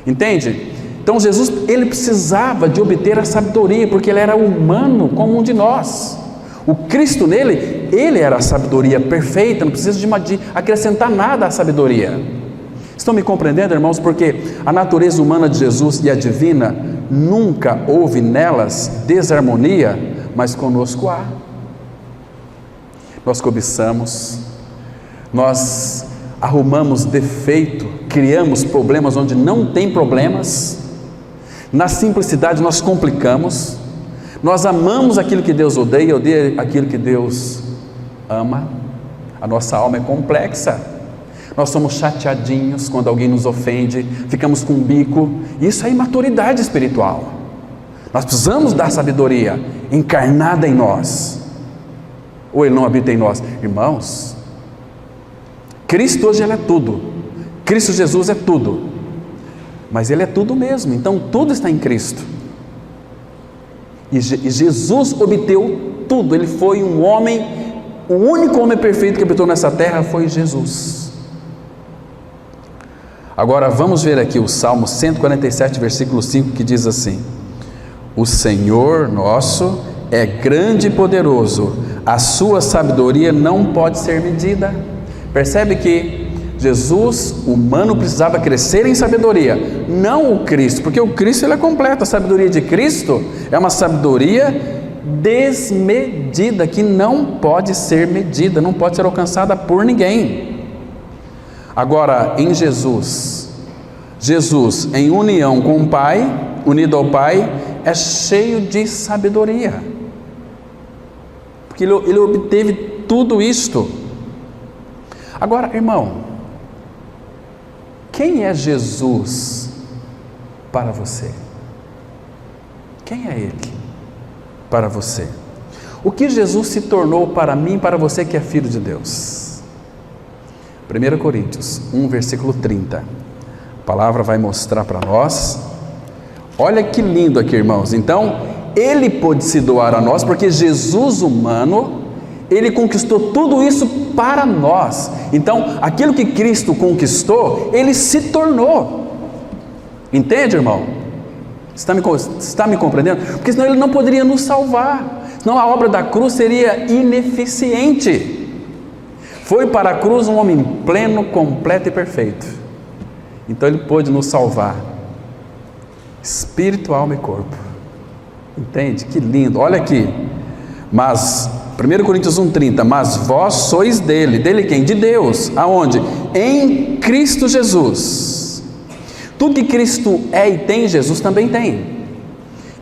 Entende? Então Jesus, ele precisava de obter a sabedoria, porque ele era humano como um de nós. O Cristo nele, ele era a sabedoria perfeita, não precisa de acrescentar nada à sabedoria. Estão me compreendendo, irmãos? Porque a natureza humana de Jesus e a divina, nunca houve nelas desarmonia, mas conosco há. Nós cobiçamos, nós arrumamos defeito, criamos problemas onde não tem problemas, na simplicidade nós complicamos, nós amamos aquilo que Deus odeia aquilo que Deus ama. A nossa alma é complexa, nós somos chateadinhos quando alguém nos ofende, ficamos com um bico. Isso é imaturidade espiritual. Nós precisamos da sabedoria encarnada em nós, ou ele não habita em nós? Irmãos, Cristo hoje ele é tudo, Cristo Jesus é tudo, mas ele é tudo mesmo, então tudo está em Cristo, e Jesus obteve tudo. Ele foi um homem, o único homem perfeito que habitou nessa terra foi Jesus. Agora vamos ver aqui o Salmo 147, versículo 5, que diz assim: o Senhor nosso é grande e poderoso, a sua sabedoria não pode ser medida. Percebe que Jesus, humano, precisava crescer em sabedoria, não o Cristo, porque o Cristo ele é completo. A sabedoria de Cristo é uma sabedoria desmedida, que não pode ser medida, não pode ser alcançada por ninguém. Agora, em Jesus em união com o Pai, unido ao Pai, é cheio de sabedoria, porque ele obteve tudo isto. Agora, irmão, quem é Jesus para você? Quem é Ele para você? O que Jesus se tornou para mim e para você que é filho de Deus? 1 Coríntios 1, versículo 30. A palavra vai mostrar para nós. Olha que lindo aqui, irmãos. Então, Ele pôde se doar a nós, porque Jesus humano, Ele conquistou tudo isso para nós. Então, aquilo que Cristo conquistou, Ele se tornou. Entende, irmão? Está me compreendendo? Porque senão Ele não poderia nos salvar, senão a obra da cruz seria ineficiente. Foi para a cruz um homem pleno, completo e perfeito. Então Ele pôde nos salvar, espírito, alma e corpo. Entende? Que lindo. Olha aqui. Mas 1 Coríntios 1,30, mas vós sois dele. Dele quem? De Deus. Aonde? Em Cristo Jesus. Tudo que Cristo é e tem, Jesus também tem.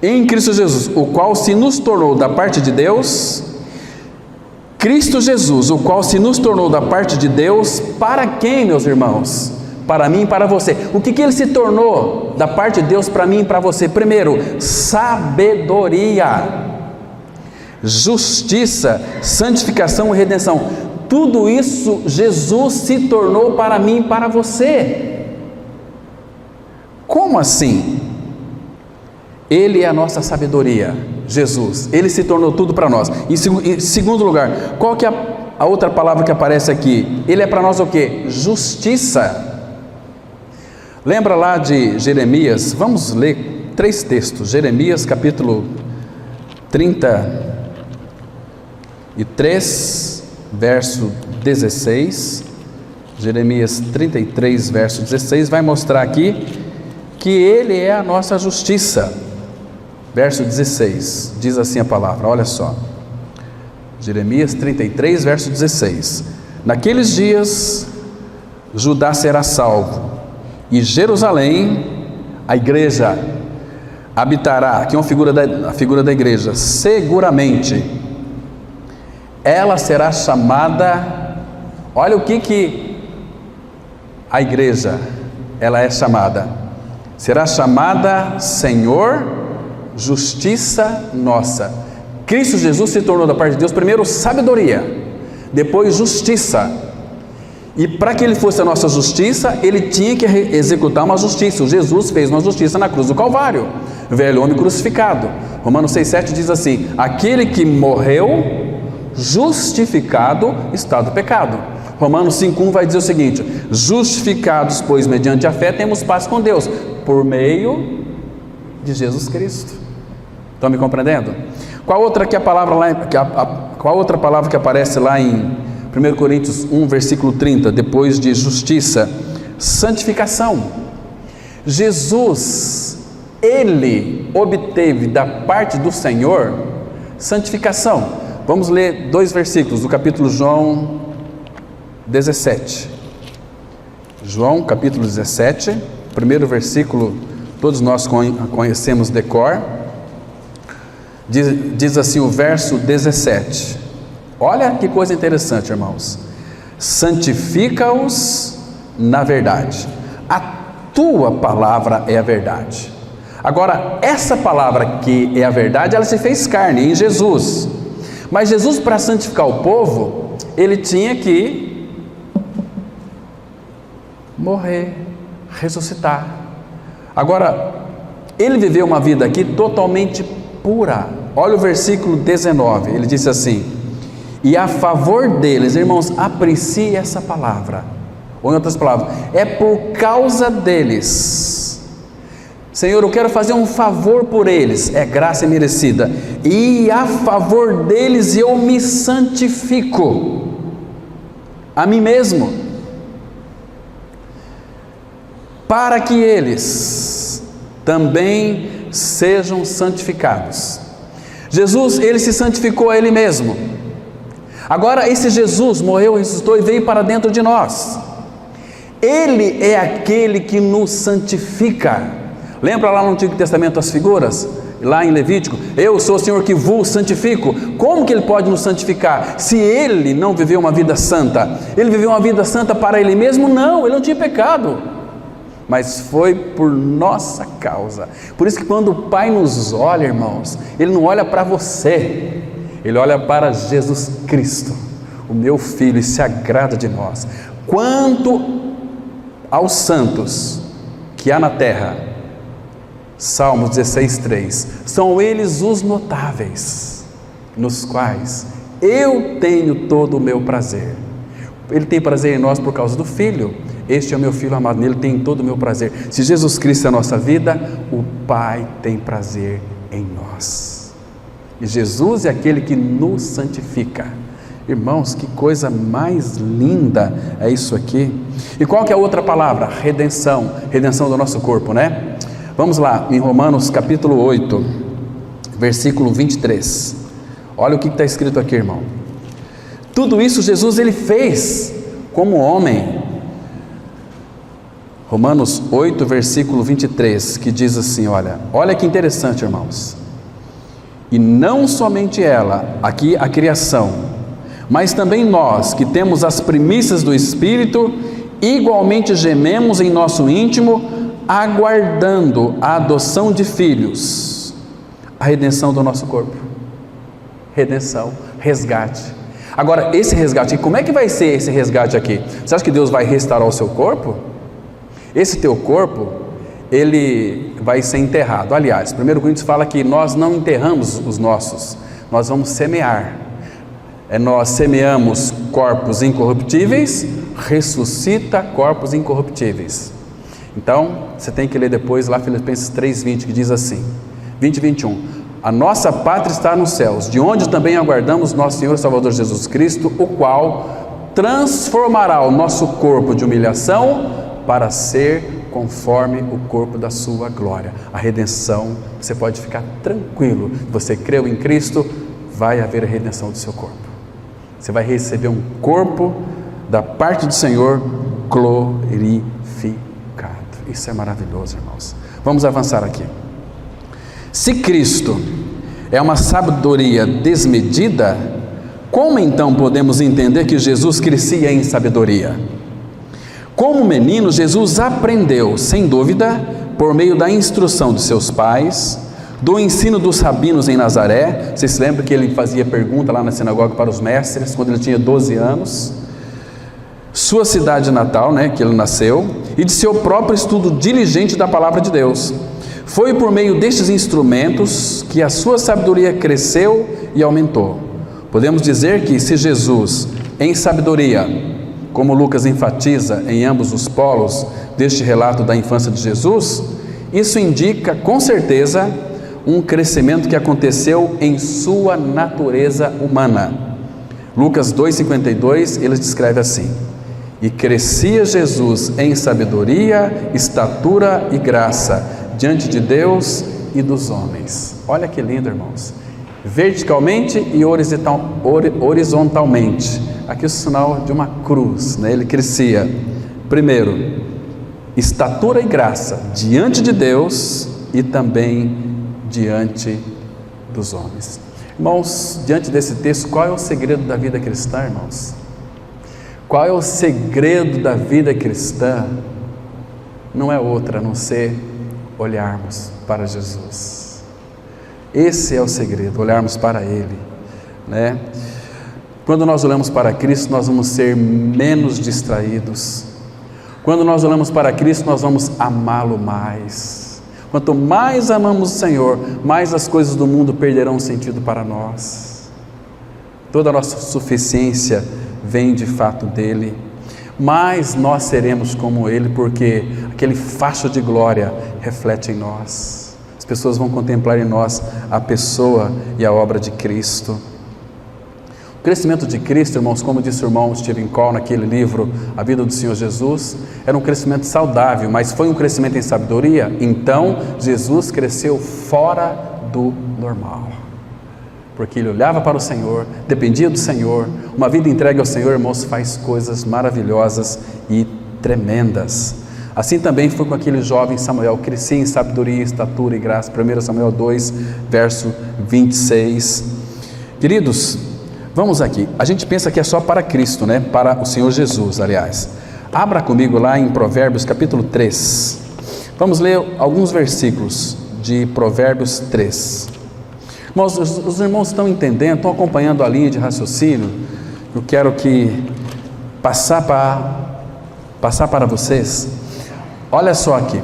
Em Cristo Jesus, o qual se nos tornou da parte de Deus. Cristo Jesus, o qual se nos tornou da parte de Deus, para quem, meus irmãos? Para mim e para você. O que Ele se tornou da parte de Deus para mim e para você? Primeiro, sabedoria, justiça, santificação e redenção. Tudo isso Jesus se tornou para mim e para você. Como assim? Ele é a nossa sabedoria, Jesus. Ele se tornou tudo para nós. Em segundo lugar, qual que é a outra palavra que aparece aqui? Ele é para nós o quê? Justiça. Lembra lá de Jeremias? Vamos ler 3 textos. Jeremias capítulo 33, verso 16. Jeremias 33, verso 16, vai mostrar aqui que Ele é a nossa justiça. Verso 16, diz assim a palavra, olha só. Jeremias 33, verso 16. Naqueles dias, Judá será salvo, e Jerusalém, a igreja, habitará. Aqui é a figura da igreja. Seguramente, ela será chamada. Olha o que a igreja, ela é chamada. Será chamada Senhor, justiça nossa. Cristo Jesus se tornou da parte de Deus, primeiro sabedoria, depois justiça. E para que Ele fosse a nossa justiça, Ele tinha que executar uma justiça. O Jesus fez uma justiça na cruz do Calvário, velho homem crucificado. Romanos 6,7 diz assim: aquele que morreu, justificado está do pecado. Romanos 5,1 vai dizer o seguinte: justificados, pois, mediante a fé, temos paz com Deus, por meio de Jesus Cristo. Estão me compreendendo? Qual outra palavra que aparece lá em 1 Coríntios 1, versículo 30, depois de justiça? Santificação. Jesus, Ele obteve da parte do Senhor santificação. Vamos ler 2 versículos do capítulo João 17. João capítulo 17, primeiro versículo, todos nós conhecemos de cor. Diz assim o verso 17. Olha que coisa interessante, irmãos. Santifica-os na verdade. A tua palavra é a verdade. Agora, essa palavra que é a verdade, ela se fez carne em Jesus. Mas Jesus, para santificar o povo, Ele tinha que morrer, ressuscitar. Agora, Ele viveu uma vida aqui totalmente pura. Olha o versículo 19, ele disse assim: e a favor deles, irmãos, aprecie essa palavra, ou em outras palavras, é por causa deles. Senhor, eu quero fazer um favor por eles, é graça merecida, e a favor deles eu me santifico a mim mesmo, para que eles também sejam santificados. Jesus, ele se santificou a ele mesmo. Agora esse Jesus morreu, ressuscitou e veio para dentro de nós. Ele é aquele que nos santifica. Lembra lá no Antigo Testamento as figuras? Lá em Levítico, eu sou o Senhor que vos santifico. Como que Ele pode nos santificar? Se Ele não viveu uma vida santa, Ele viveu uma vida santa para Ele mesmo? Não, Ele não tinha pecado, mas foi por nossa causa. Por isso que quando o Pai nos olha, irmãos, Ele não olha para você, Ele olha para Jesus Cristo, o meu Filho, e se agrada de nós. Quanto aos santos que há na terra, Salmos 16:3, são eles os notáveis, nos quais eu tenho todo o meu prazer. Ele tem prazer em nós por causa do Filho. Este é o meu Filho amado, nele tem todo o meu prazer. Se Jesus Cristo é a nossa vida, o Pai tem prazer em nós. E Jesus é aquele que nos santifica. Irmãos, que coisa mais linda é isso aqui. E qual que é a outra palavra? Redenção. Redenção do nosso corpo, né? Vamos lá, em Romanos capítulo 8, versículo 23. Olha o que está escrito aqui, irmão. Tudo isso Jesus ele fez como homem. Romanos 8, versículo 23, que diz assim, olha que interessante, irmãos. E não somente ela, aqui a criação, mas também nós, que temos as primícias do Espírito, igualmente gememos em nosso íntimo, aguardando a adoção de filhos, a redenção do nosso corpo. Redenção, resgate. Agora, esse resgate, como é que vai ser esse resgate aqui? Você acha que Deus vai restaurar o seu corpo? Esse teu corpo, ele vai ser enterrado. Aliás, 1 Coríntios fala que nós não enterramos os nossos, nós vamos semear. Nós semeamos corpos incorruptíveis, ressuscita corpos incorruptíveis. Então, você tem que ler depois lá Filipenses 3:20, que diz assim, 20 e 21, a nossa pátria está nos céus, de onde também aguardamos nosso Senhor e Salvador Jesus Cristo, o qual transformará o nosso corpo de humilhação para ser conforme o corpo da sua glória. A redenção, você pode ficar tranquilo, você creu em Cristo, vai haver a redenção do seu corpo. Você vai receber um corpo da parte do Senhor glorificado. Isso é maravilhoso, irmãos. Vamos avançar aqui. Se Cristo é uma sabedoria desmedida, como então podemos entender que Jesus crescia em sabedoria? Como menino, Jesus aprendeu, sem dúvida, por meio da instrução de seus pais, do ensino dos rabinos em Nazaré. Vocês se lembram que ele fazia pergunta lá na sinagoga para os mestres, quando ele tinha 12 anos, sua cidade natal, que ele nasceu, e de seu próprio estudo diligente da palavra de Deus. Foi por meio destes instrumentos que a sua sabedoria cresceu e aumentou. Podemos dizer que se Jesus, em sabedoria, como Lucas enfatiza em ambos os polos deste relato da infância de Jesus, isso indica com certeza um crescimento que aconteceu em sua natureza humana. Lucas 2,52, ele descreve assim: e crescia Jesus em sabedoria, estatura e graça, diante de Deus e dos homens. Olha que lindo, irmãos. Verticalmente e horizontalmente. Aqui o sinal de uma cruz, Ele crescia. Primeiro, estatura e graça, diante de Deus e também diante dos homens. Irmãos, diante desse texto, qual é o segredo da vida cristã, irmãos? Qual é o segredo da vida cristã? Não é outra a não ser olharmos para Jesus. Esse é o segredo, olharmos para Ele, Quando nós olhamos para Cristo, nós vamos ser menos distraídos. Quando nós olhamos para Cristo, nós vamos amá-lo mais. Quanto mais amamos o Senhor, mais as coisas do mundo perderão sentido para nós. Toda a nossa suficiência vem de fato dele, mais nós seremos como ele, porque aquele facho de glória reflete em nós. As pessoas vão contemplar em nós a pessoa e a obra de Cristo. O crescimento de Cristo, irmãos, como disse o irmão Stephen Cole naquele livro, A Vida do Senhor Jesus, era um crescimento saudável, mas foi um crescimento em sabedoria. Então, Jesus cresceu fora do normal, porque ele olhava para o Senhor, dependia do Senhor. Uma vida entregue ao Senhor, irmãos, faz coisas maravilhosas e tremendas. Assim também foi com aquele jovem Samuel, crescia em sabedoria, estatura e graça. 1 Samuel 2, verso 26. Queridos, vamos aqui, a gente pensa que é só para Cristo, né? Para o Senhor Jesus, aliás. Abra comigo lá em Provérbios capítulo 3. Vamos ler alguns versículos de Provérbios 3. Irmãos, os irmãos estão entendendo, estão acompanhando a linha de raciocínio. Eu quero passar para vocês. Olha só aqui,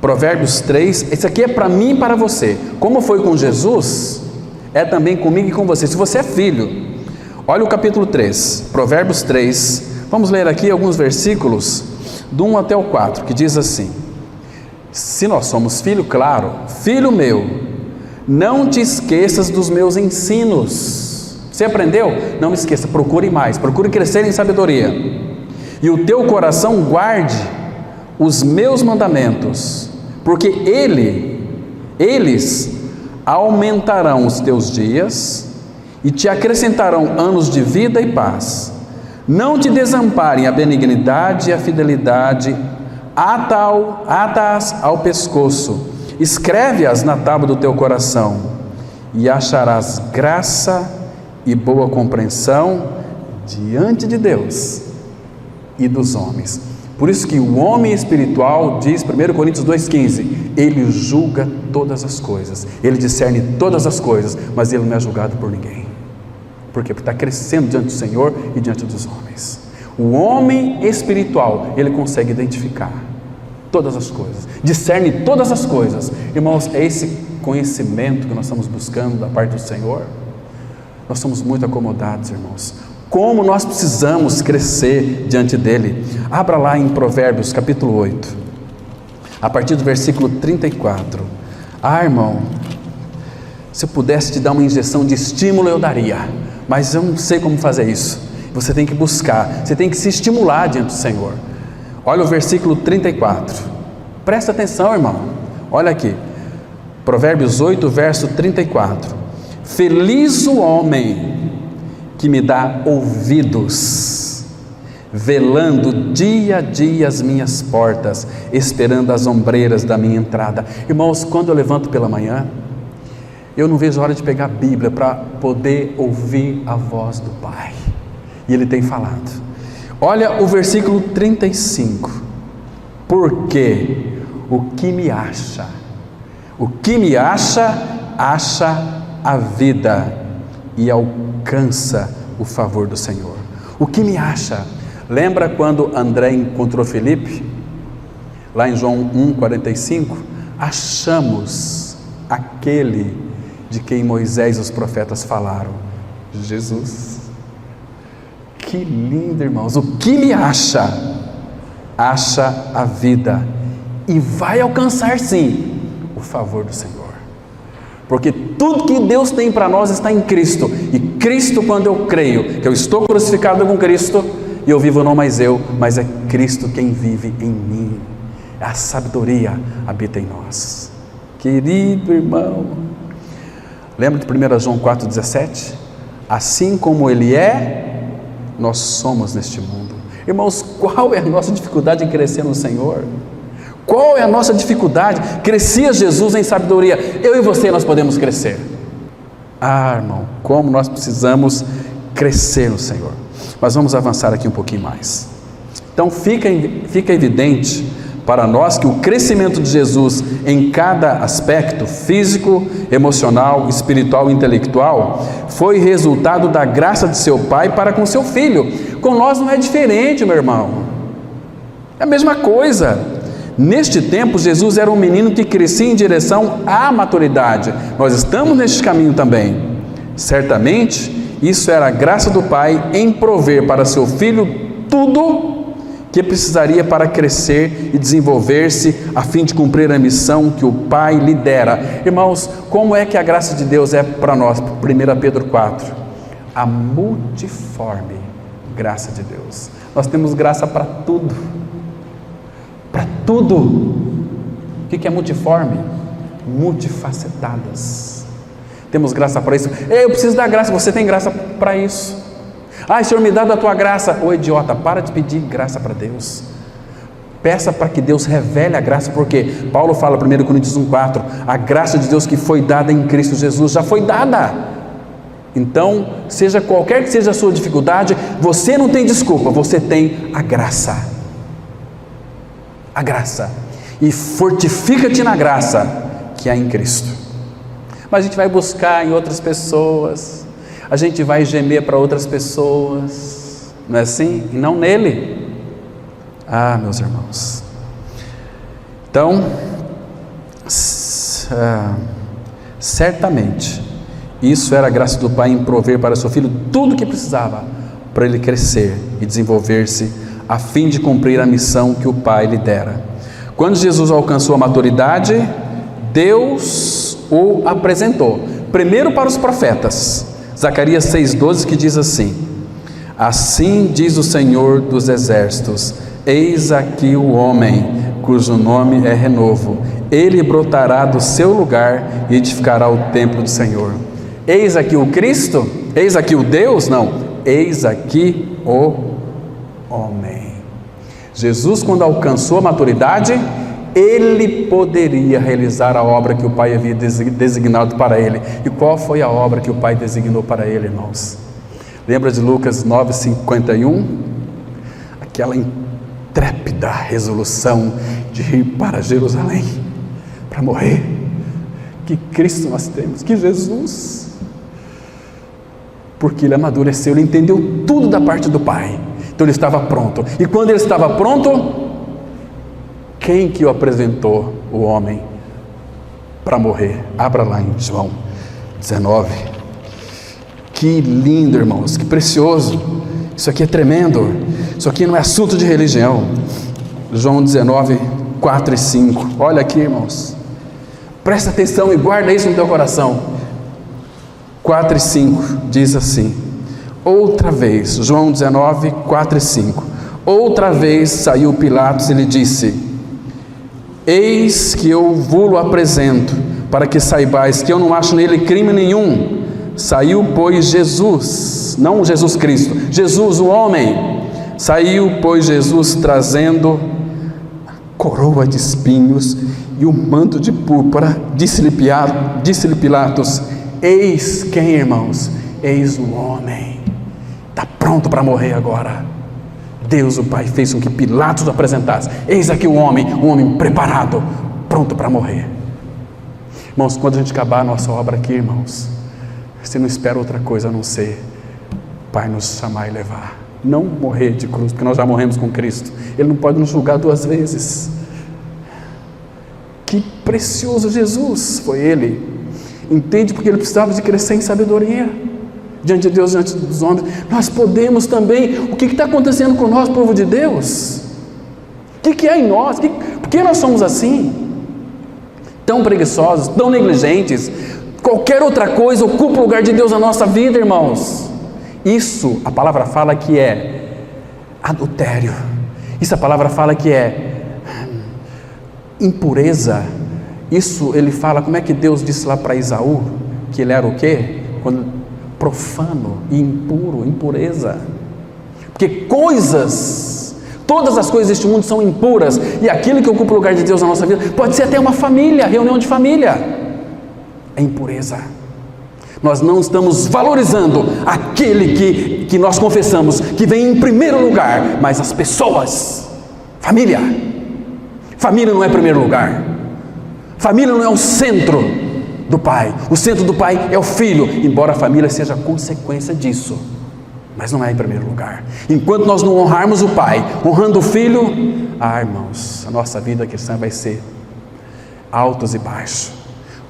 Provérbios 3, esse aqui é para mim e para você. Como foi com Jesus, é também comigo e com você. Se você é filho, olha o capítulo 3, Provérbios 3, vamos ler aqui alguns versículos, do 1 até o 4, que diz assim: se nós somos filho, claro, filho meu, não te esqueças dos meus ensinos. Você aprendeu? Não me esqueça, procure mais, procure crescer em sabedoria, e o teu coração guarde os meus mandamentos, porque eles aumentarão os teus dias e te acrescentarão anos de vida e paz. Não te desamparem a benignidade e a fidelidade, ata-as ao pescoço, escreve-as na tábua do teu coração, e acharás graça e boa compreensão diante de Deus e dos homens. Por isso que o homem espiritual, diz 1 Coríntios 2,15, ele julga todas as coisas, ele discerne todas as coisas, mas ele não é julgado por ninguém. Por quê? Porque está crescendo diante do Senhor e diante dos homens. O homem espiritual, ele consegue identificar todas as coisas, discerne todas as coisas. Irmãos, é esse conhecimento que nós estamos buscando da parte do Senhor. Nós somos muito acomodados, irmãos. Como nós precisamos crescer diante dele. Abra lá em Provérbios capítulo 8, a partir do versículo 34. Irmão, se eu pudesse te dar uma injeção de estímulo, eu daria, mas eu não sei como fazer isso. Você tem que buscar, você tem que se estimular diante do Senhor. Olha o versículo 34, presta atenção, irmão, olha aqui, Provérbios 8, verso 34. Feliz o homem que me dá ouvidos, velando dia a dia as minhas portas, esperando as ombreiras da minha entrada. Irmãos, quando eu levanto pela manhã, eu não vejo a hora de pegar a Bíblia para poder ouvir a voz do Pai, e Ele tem falado. Olha o versículo 35, porque o que me acha, acha a vida e alcança o favor do Senhor. O que me acha? Lembra quando André encontrou Felipe? Lá em João 1,45, achamos aquele de quem Moisés e os profetas falaram, Jesus. Que lindo, irmãos. O que me acha a vida e vai alcançar sim o favor do Senhor. Porque tudo que Deus tem para nós está em Cristo, e Cristo, quando eu creio que eu estou crucificado com Cristo, e eu vivo não mais eu, mas é Cristo quem vive em mim. A sabedoria habita em nós. Querido irmão, lembra de 1 João 4,17? Assim como Ele é, nós somos neste mundo. Irmãos, qual é a nossa dificuldade em crescer no Senhor? Qual é a nossa dificuldade? Crescia Jesus em sabedoria, eu e você nós podemos crescer. Irmão, como nós precisamos crescer no Senhor. Mas vamos avançar aqui um pouquinho mais. Então fica evidente para nós que o crescimento de Jesus em cada aspecto, físico, emocional, espiritual e intelectual, foi resultado da graça de seu Pai para com seu Filho. Com nós não é diferente, meu irmão, é a mesma coisa. Neste tempo, Jesus era um menino que crescia em direção à maturidade. Nós estamos neste caminho também. Certamente, isso era a graça do Pai em prover para seu filho tudo que precisaria para crescer e desenvolver-se, a fim de cumprir a missão que o Pai lhe dera. Irmãos, como é que a graça de Deus é para nós? 1 Pedro 4, a multiforme graça de Deus. Nós temos graça para tudo, para tudo. O que é multiforme? Multifacetadas. Temos graça para isso. Eu preciso da graça, você tem graça para isso. Senhor, me dá da tua graça. Ô idiota, para de pedir graça para Deus. Peça para que Deus revele a graça, porque Paulo fala, 1 Coríntios 1,4, a graça de Deus que foi dada em Cristo Jesus, já foi dada. Então, seja qualquer que seja a sua dificuldade, você não tem desculpa, você tem a graça. A graça. E fortifica-te na graça que há em Cristo. Mas a gente vai buscar em outras pessoas, a gente vai gemer para outras pessoas, não é assim? E não nele. Meus irmãos. Então, certamente, isso era a graça do Pai em prover para seu filho tudo o que precisava para ele crescer e desenvolver-se, a fim de cumprir a missão que o Pai lhe dera. Quando Jesus alcançou a maturidade, Deus o apresentou, primeiro para os profetas, Zacarias 6,12, que diz assim: assim diz o Senhor dos exércitos, eis aqui o homem, cujo nome é renovo, ele brotará do seu lugar e edificará o templo do Senhor. Eis aqui o Cristo? Eis aqui o Deus? Não, eis aqui o homem. Jesus, quando alcançou a maturidade, ele poderia realizar a obra que o Pai havia designado para ele. E qual foi a obra que o Pai designou para ele, irmãos? Lembra de Lucas 9,51? Aquela intrépida resolução de ir para Jerusalém para morrer. Que Cristo nós temos, que Jesus, porque ele amadureceu, ele entendeu tudo da parte do Pai, então ele estava pronto. E quando ele estava pronto, quem que o apresentou? O homem para morrer. Abra lá em João 19. Que lindo, irmãos, que precioso. Isso aqui é tremendo. Isso aqui não é assunto de religião. João 19, 4 e 5. Olha aqui, irmãos, presta atenção e guarda isso no teu coração. 4 e 5 diz assim: outra vez, João 19, 4 e 5. Outra vez saiu Pilatos e lhe disse: eis que eu vos apresento, para que saibais que eu não acho nele crime nenhum. Saiu, pois, Jesus, não Jesus Cristo, Jesus o homem. Saiu, pois, Jesus trazendo a coroa de espinhos e o manto de púrpura. Disse-lhe Pilatos: eis quem, irmãos? Eis o homem. Está pronto para morrer agora. Deus, o Pai, fez com que Pilatos o apresentasse. Eis aqui um homem preparado, pronto para morrer. Irmãos, quando a gente acabar a nossa obra aqui, irmãos, você não espera outra coisa a não ser o Pai nos chamar e levar. Não morrer de cruz, porque nós já morremos com Cristo. Ele não pode nos julgar duas vezes. Que precioso Jesus foi Ele. Entende? Porque Ele precisava de crescer em sabedoria diante de Deus, diante dos homens. Nós podemos também. O que está acontecendo com nós, povo de Deus? O que é em nós? Por que nós somos assim? Tão preguiçosos, tão negligentes. Qualquer outra coisa ocupa o lugar de Deus na nossa vida, irmãos. Isso a palavra fala que é adultério. Isso a palavra fala que é impureza. Isso ele fala, como é que Deus disse lá para Esaú? Que ele era o quê? Profano e impuro, impureza. Porque todas as coisas deste mundo são impuras. E aquilo que ocupa o lugar de Deus na nossa vida, pode ser até uma família, reunião de família, é impureza. Nós não estamos valorizando aquele que nós confessamos, que vem em primeiro lugar, mas as pessoas, família não é primeiro lugar, família não é o centro do Pai, o centro do Pai é o Filho, embora a família seja consequência disso. mas não é em primeiro lugar. Enquanto nós não honrarmos o Pai, honrando o Filho, irmãos, a nossa vida cristã vai ser altos e baixos.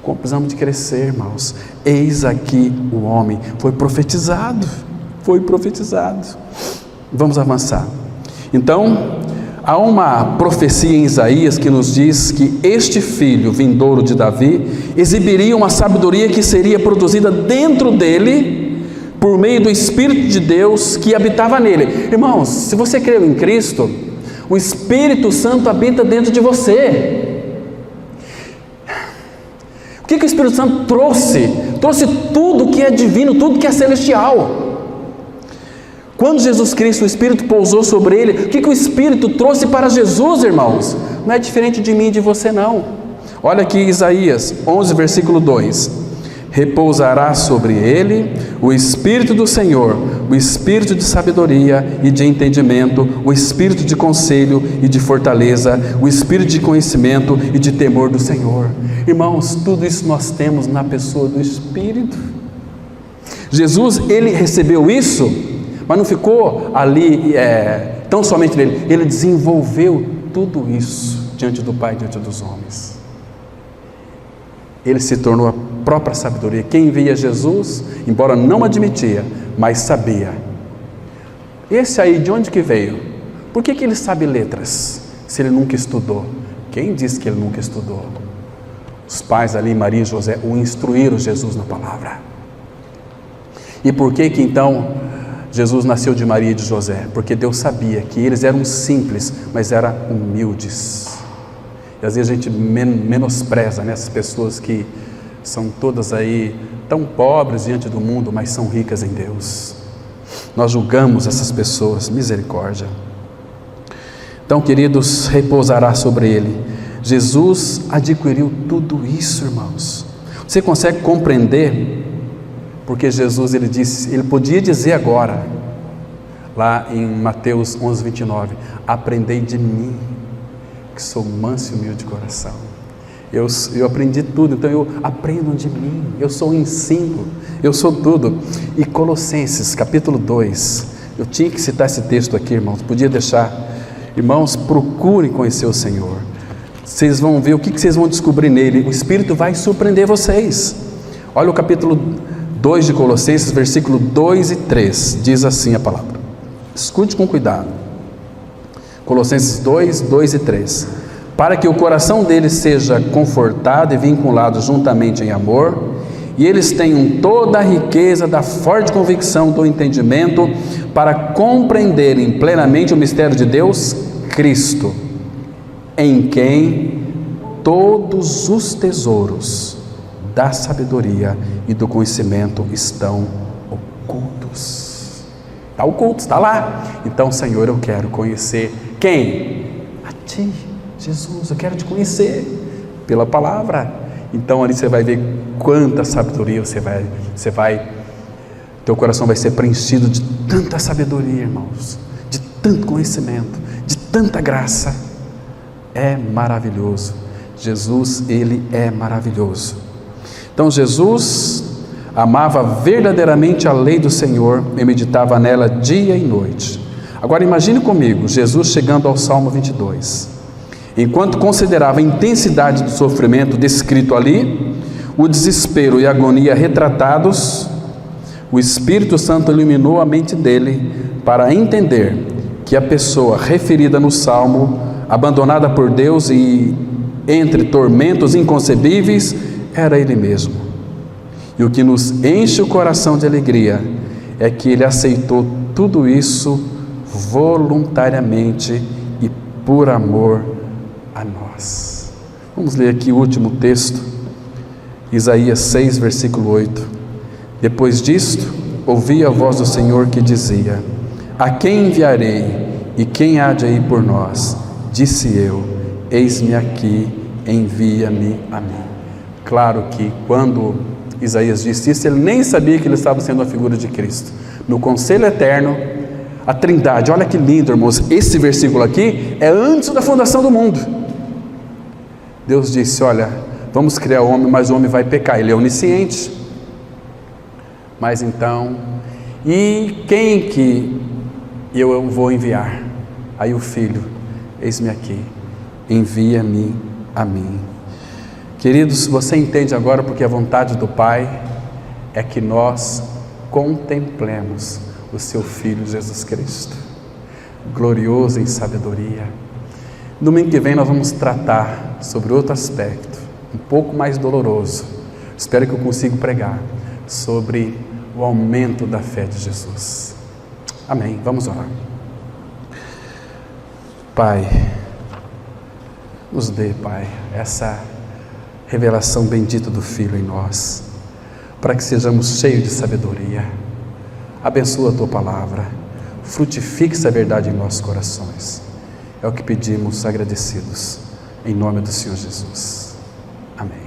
Como precisamos de crescer, irmãos. Eis aqui o homem, foi profetizado. Vamos avançar. Então, há uma profecia em Isaías que nos diz que este filho vindouro de Davi exibiria uma sabedoria que seria produzida dentro dele, por meio do Espírito de Deus que habitava nele. Irmãos, se você creu em Cristo, o Espírito Santo habita dentro de você. O que o Espírito Santo trouxe? Trouxe tudo que é divino, tudo que é celestial. Quando Jesus Cristo, o Espírito pousou sobre ele, o que o Espírito trouxe para Jesus, irmãos? Não é diferente de mim e de você, não. Olha aqui Isaías 11, versículo 2. Repousará sobre ele o Espírito do Senhor, o Espírito de sabedoria e de entendimento, o Espírito de conselho e de fortaleza, o Espírito de conhecimento e de temor do Senhor. Irmãos, tudo isso nós temos na pessoa do Espírito. Jesus, ele recebeu isso, mas não ficou ali tão somente nele, ele desenvolveu tudo isso diante do Pai, diante dos homens. Ele se tornou a própria sabedoria. Quem via Jesus, embora não admitia, mas sabia. Esse aí, de onde que veio? Por que ele sabe letras, se ele nunca estudou? Quem disse que ele nunca estudou? Os pais ali, Maria e José, o instruíram Jesus na palavra. E por que então Jesus nasceu de Maria e de José? Porque Deus sabia que eles eram simples, mas eram humildes. E às vezes a gente menospreza essas pessoas que são todas aí tão pobres diante do mundo, mas são ricas em Deus. Nós julgamos essas pessoas, misericórdia. Então, queridos, repousará sobre ele. Jesus adquiriu tudo isso, irmãos. Você consegue compreender? Porque Jesus, ele disse, ele podia dizer agora, lá em Mateus 11, 29, aprendei de mim, que sou manso e humilde de coração. Eu aprendi tudo, então eu aprendo de mim, eu sou o ensino, eu sou tudo. E Colossenses, capítulo 2, eu tinha que citar esse texto aqui, irmãos, podia deixar. Irmãos, procurem conhecer o Senhor. Vocês vão ver o que vocês vão descobrir nele. O Espírito vai surpreender vocês. Olha o capítulo 2 de Colossenses, versículo 2 e 3, diz assim a palavra. Escute com cuidado. Colossenses 2, 2 e 3. Para que o coração deles seja confortado e vinculado juntamente em amor, e eles tenham toda a riqueza da forte convicção do entendimento, para compreenderem plenamente o mistério de Deus, Cristo, em quem todos os tesouros da sabedoria e do conhecimento estão ocultos. Está oculto, está lá. Então, Senhor, eu quero conhecer quem? A Ti, Jesus, eu quero Te conhecer pela palavra. Então ali você vai ver quanta sabedoria teu coração vai ser preenchido de tanta sabedoria, irmãos, de tanto conhecimento, de tanta graça. É maravilhoso. Jesus, Ele é maravilhoso. Então Jesus amava verdadeiramente a lei do Senhor e meditava nela dia e noite. Agora imagine comigo, Jesus chegando ao Salmo 22. Enquanto considerava a intensidade do sofrimento descrito ali, o desespero e a agonia retratados, o Espírito Santo iluminou a mente dele para entender que a pessoa referida no Salmo, abandonada por Deus e entre tormentos inconcebíveis, era ele mesmo. E o que nos enche o coração de alegria é que ele aceitou tudo isso voluntariamente e por amor a nós. Vamos ler aqui o último texto, Isaías 6, versículo 8. Depois disto, ouvi a voz do Senhor que dizia: a quem enviarei e quem há de ir por nós? Disse eu: eis-me aqui, envia-me a mim. Claro que quando Isaías disse isso, ele nem sabia que ele estava sendo a figura de Cristo. No conselho eterno, a Trindade, olha que lindo, irmãos, esse versículo aqui é antes da fundação do mundo. Deus disse: olha, vamos criar o homem, mas o homem vai pecar. Ele é onisciente. Mas então, E quem que eu vou enviar? Aí o filho, eis-me aqui, envia-me a mim. Queridos, você entende agora porque a vontade do Pai é que nós contemplemos o seu Filho Jesus Cristo, glorioso em sabedoria. Domingo que vem nós vamos tratar sobre outro aspecto, um pouco mais doloroso. Espero que eu consiga pregar sobre o aumento da fé de Jesus. Amém. Vamos orar. Pai, nos dê, Pai, essa revelação bendita do Filho em nós, para que sejamos cheios de sabedoria. Abençoa a Tua palavra, frutifique essa verdade em nossos corações. É o que pedimos agradecidos, em nome do Senhor Jesus. Amém.